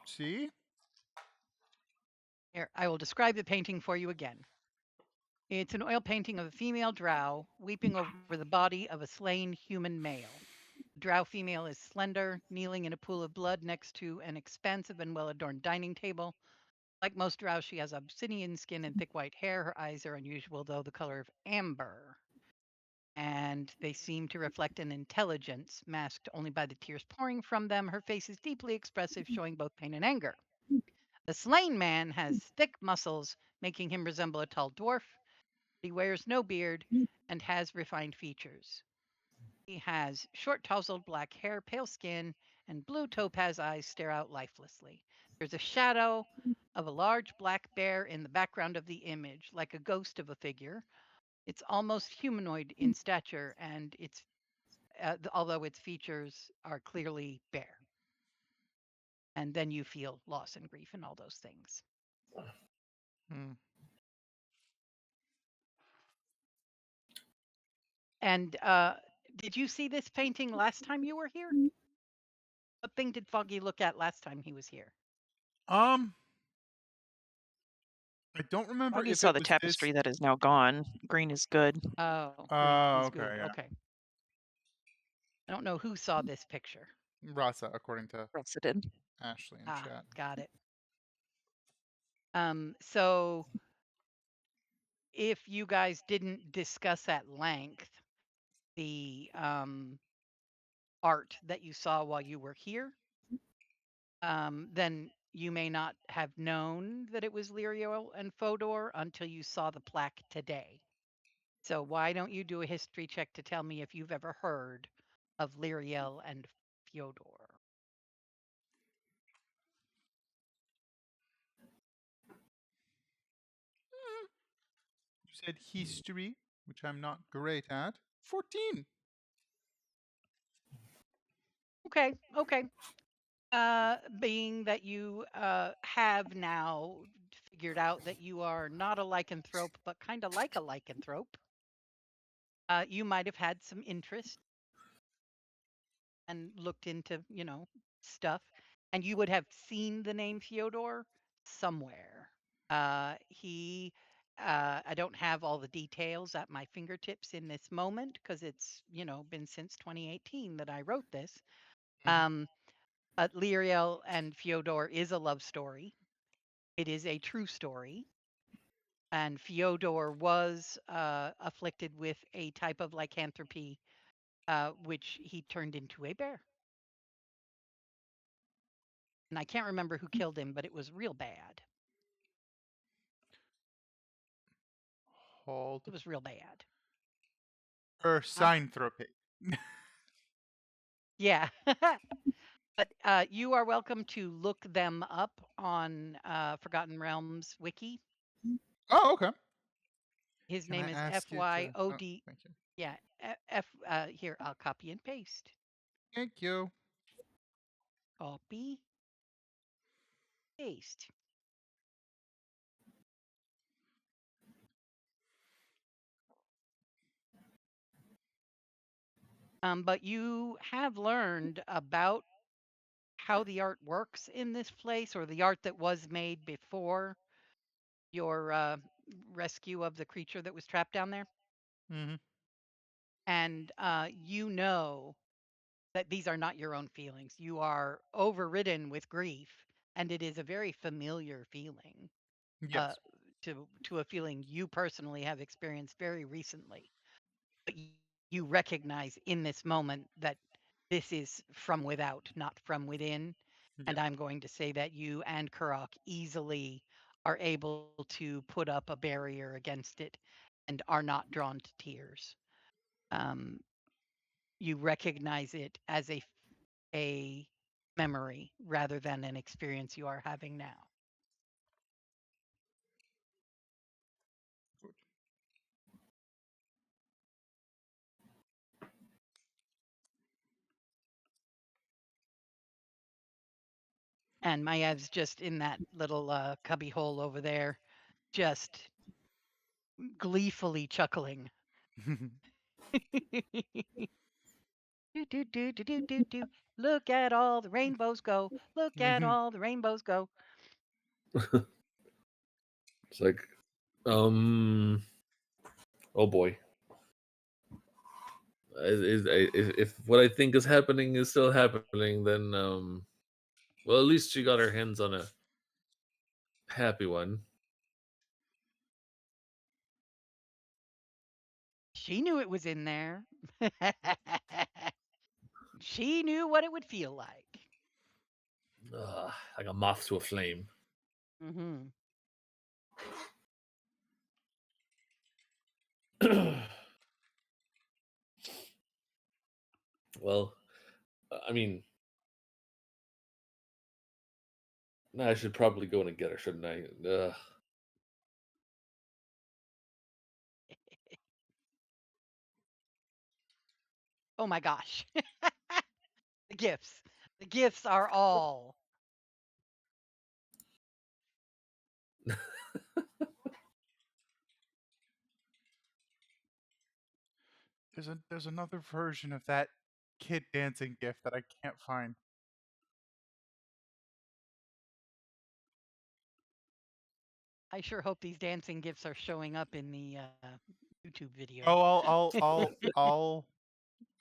see? here, I will describe the painting for you again. It's an oil painting of a female drow weeping over the body of a slain human male. The drow female is slender, kneeling in a pool of blood next to an expansive and well adorned dining table. Like most drow, she has obsidian skin and thick white hair. Her eyes are unusual, though the color of amber. And they seem to reflect an intelligence masked only by the tears pouring from them. Her face is deeply expressive, showing both pain and anger. The slain man has thick muscles, making him resemble a tall dwarf. He wears no beard and has refined features. He has short, tousled black hair, pale skin, and blue topaz eyes stare out lifelessly. There's a shadow of a large black bear in the background of the image, like a ghost of a figure. It's almost humanoid in stature, and although its features are clearly bear. And then you feel loss and grief and all those things. Hmm. And did you see this painting last time you were here? What thing did Foggy look at last time he was here? I don't remember Foggy if saw it the was this. tapestry that is now gone. Green is good. Oh, green is Okay, good. yeah. Okay. I don't know who saw this picture. Rasa, according to Rasa did. Ashley in Ah, chat. got it. So if you guys didn't discuss at length the art that you saw while you were here, then you may not have known that it was Liriel and Fodor until you saw the plaque today. So why don't you do a history check to tell me if you've ever heard of Liriel and Fyodor? You said history, which I'm not great at. 14. Okay, okay. Being that you have now figured out that you are not a lycanthrope, but kind of like a lycanthrope, you might have had some interest and looked into, stuff, and you would have seen the name Fyodor somewhere. He, I don't have all the details at my fingertips in this moment because it's, been since 2018 that I wrote this. Mhm. But Liriel and Fyodor is a love story. It is a true story. And Fyodor was afflicted with a type of lycanthropy, which he turned into a bear. And I can't remember who killed him, but it was real bad. Hold. It was real bad. Huh? Synthropy. Yeah. But you are welcome to look them up on Forgotten Realms wiki. Oh, okay. His Can I name is ask you to? Oh, FYOD. thank you. Yeah, here, I'll copy and paste. Thank you. Copy, paste. But you have learned about how the art works in this place, or the art that was made before your rescue of the creature that was trapped down there. Mm-hmm. And you know that these are not your own feelings. You are overridden with grief, and it is a very familiar feeling, uh, Yes. to a feeling you personally have experienced very recently. But you recognize in this moment that this is from without, not from within. Yeah. And I'm going to say that you and Kurok easily are able to put up a barrier against it and are not drawn to tears. Um, you recognize it as a memory rather than an experience you are having now. Good. And Mayev's just in that little cubby hole over there, just gleefully chuckling. Do, do, do, do, do, do, do. Look at all the rainbows go. Look at all the rainbows go. It's like, oh boy. If what I think is happening is still happening, then well, at least she got her hands on happy one. She knew it was in there. She knew what it would feel like. Like a moth to a flame. Mm-hmm. Well, I mean, I should probably go in and get her, shouldn't I? Oh my gosh. The gifts. The gifts are all. There's another version of that kid dancing gif that I can't find. I sure hope these dancing gifts are showing up in the YouTube video. Oh,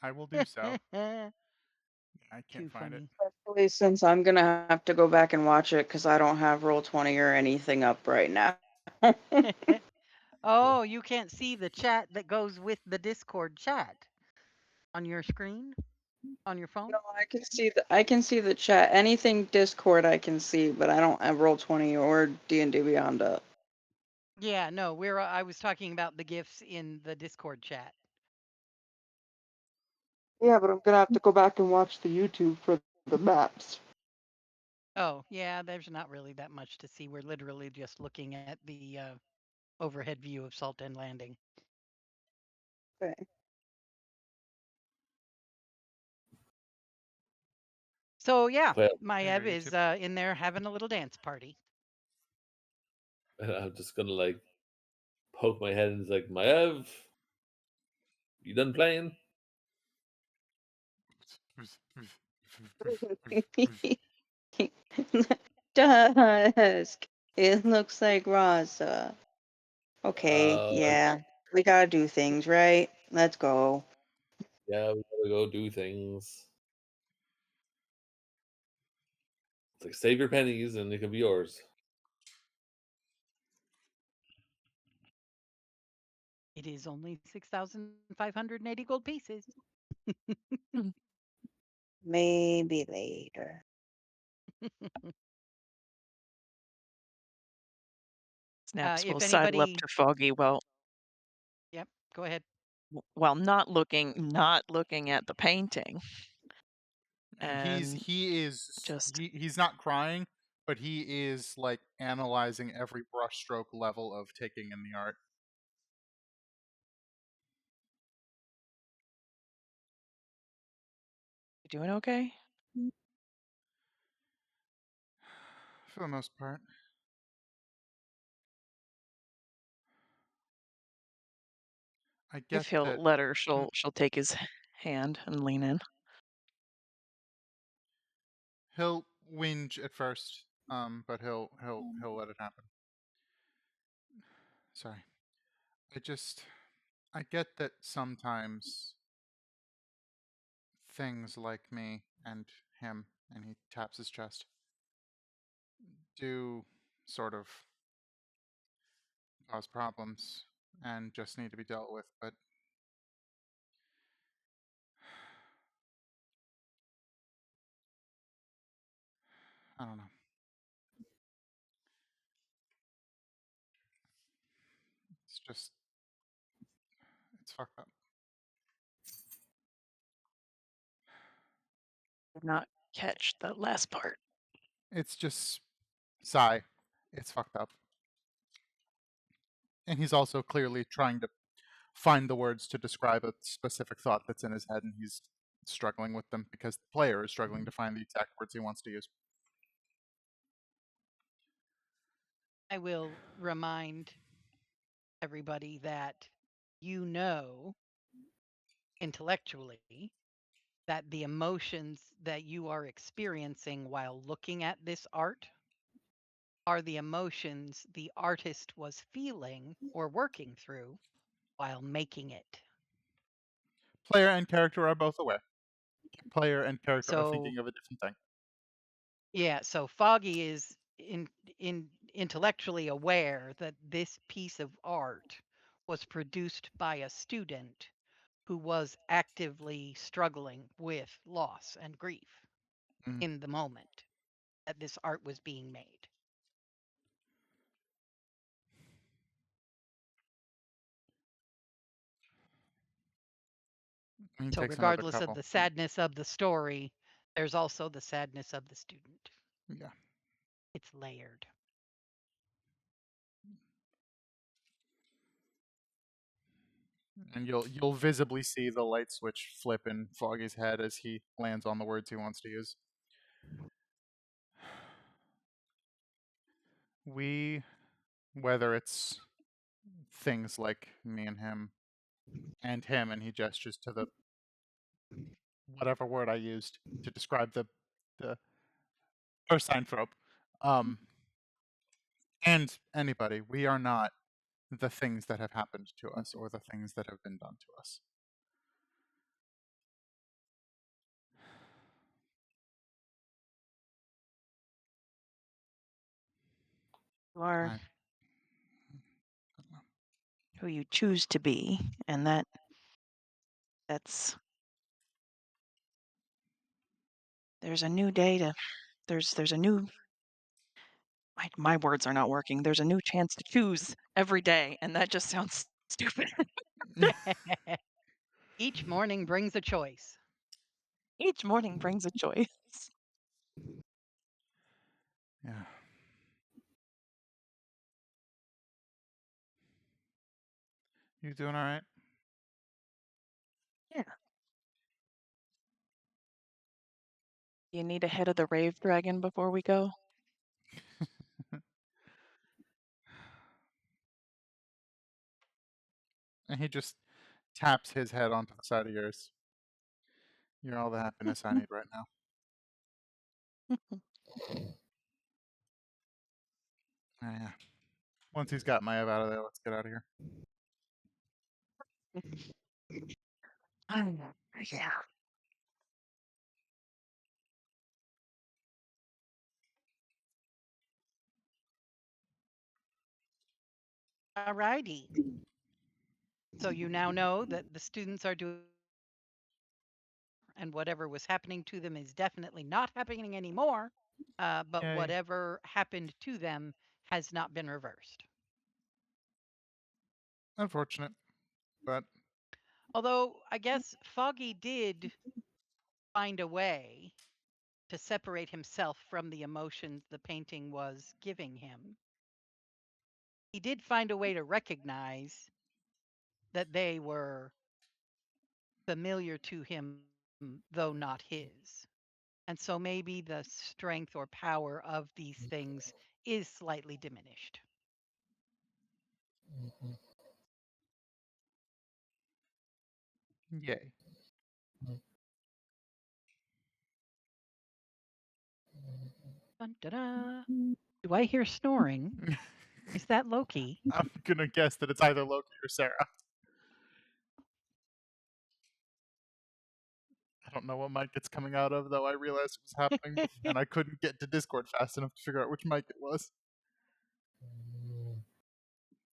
I will do so. I can't Too find it. funny. Especially since I'm gonna have to go back and watch it because I don't have Roll20 or anything up right now. Oh, you can't see the chat that goes with the Discord chat on your screen on your phone? No, I can see the chat. Anything Discord I can see, but I don't have Roll20 or D&D Beyond up. Yeah, no, I was talking about the gifts in the Discord chat. Yeah, but I'm gonna have to go back and watch the YouTube for the maps. Oh, yeah, there's not really that much to see. We're literally just looking at the overhead view of Salt End Landing. Okay. So yeah, Well, my There you Ev go, is YouTube. in there having a little dance party. and I'm just gonna like poke my head and it's like, Maev, you done playing? Dusk. It looks like Raza. Okay, Uh, yeah. We gotta do things, right? Let's go. yeah, we gotta go do things. It's like save your pennies and it can be yours. It is only 6,580 gold pieces. Maybe later. Snaps will If sidle up anybody, to Foggy while yep, go ahead. not looking at the painting. And just He's not crying, but he is like analyzing every brushstroke level of taking in the art. doing okay? For the most part. I get If he'll that let her, she'll take his hand and lean in. he'll whinge at first, but he'll let it happen. Sorry. I get that sometimes things like me and him, and he taps his chest, do sort of cause problems and just need to be dealt with, but I don't know. It's fucked up. Did not catch the last part. It's just sigh. It's fucked up. And he's also clearly trying to find the words to describe a specific thought that's in his head, and he's struggling with them because the player is struggling to find the exact words he wants to use. I will remind everybody that you know intellectually that the emotions that you are experiencing while looking at this art are the emotions the artist was feeling or working through while making it. Player and character are both aware. Player and character are So thinking of a different thing. yeah, so Foggy is in intellectually aware that this piece of art was produced by a student who was actively struggling with loss and grief Mhm. in the moment that this art was being made. He So takes another regardless of couple. the sadness of the story, there's also the sadness of the student. Yeah. It's layered. And you'll visibly see the light switch flip in Foggy's head as he lands on the words he wants to use. We, whether it's things like me and him, and he gestures to the whatever word I used to describe the Ursinthrope, and anybody, we are not the things that have happened to us or the things that have been done to us. You are I, who you choose to be, and that's there's a new day to there's a new my words are not working. There's a new chance to choose every day, and that just sounds stupid. Each morning brings a choice. Each morning brings a choice. yeah. You doing all right? Yeah. You need a head of the rave dragon before we go? And he just taps his head onto the side of yours. You're all the happiness I need right now. Yeah. Once he's got Maev out of there, let's get out of here. Yeah. Alrighty. So you now know that the students are doing, and whatever was happening to them is definitely not happening anymore. But Yay. whatever happened to them has not been reversed. Unfortunate, but Although I guess Foggy did find a way to separate himself from the emotions the painting was giving him. He did find a way to recognize that they were familiar to him, though not his. And so maybe the strength or power of these things is slightly diminished. yay. Dun, da, da. Do I hear snoring? Is that Loki? I'm gonna guess that it's either Loki or Sarah. I don't know what mic it's coming out of, though I realized it was happening, and I couldn't get to Discord fast enough to figure out which mic it was.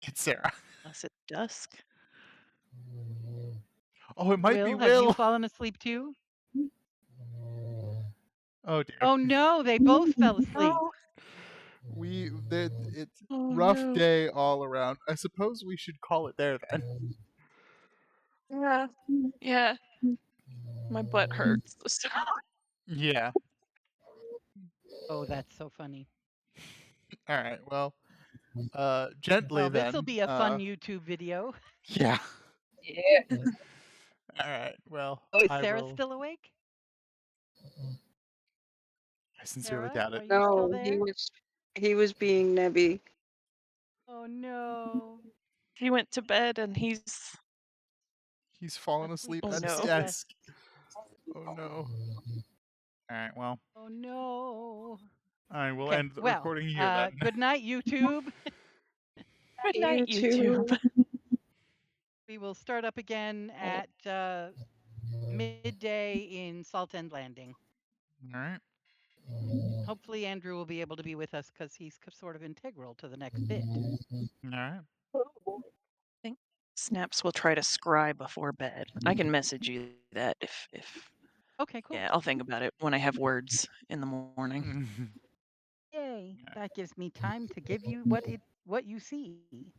It's Sarah. Unless it's dusk. Oh, it might be Will, have you Will. fallen asleep too? Oh dear. Oh no, they both fell asleep. It's Oh rough no. day all around. I suppose we should call it there then. Yeah. Yeah. My butt hurts. So Yeah. Oh, that's so funny. All right. Well, gently Well, this will then. be a fun YouTube video. Yeah. Yeah. All right. Well, Oh, is I Sarah will. still awake? I sincerely Sarah, doubt are it. you still No, there? he was being Nebby. Oh no. he went to bed and he's He's fallen Asleep asleep oh at with his no. no desk. rest. Oh no. All right. Well, Oh no. I will Okay, end the well, recording here then. good night, YouTube. Good night, You too. YouTube. We will start up again Oh, at midday in Salt End Landing. All right. Hopefully Andrew will be able to be with us because he's sort of integral to the next bit. All right. I think Snaps will try to scry before bed. I can message you that if Okay, cool. yeah, I'll think about it when I have words in the morning. Yay! Yeah. That gives me time to give you what you see.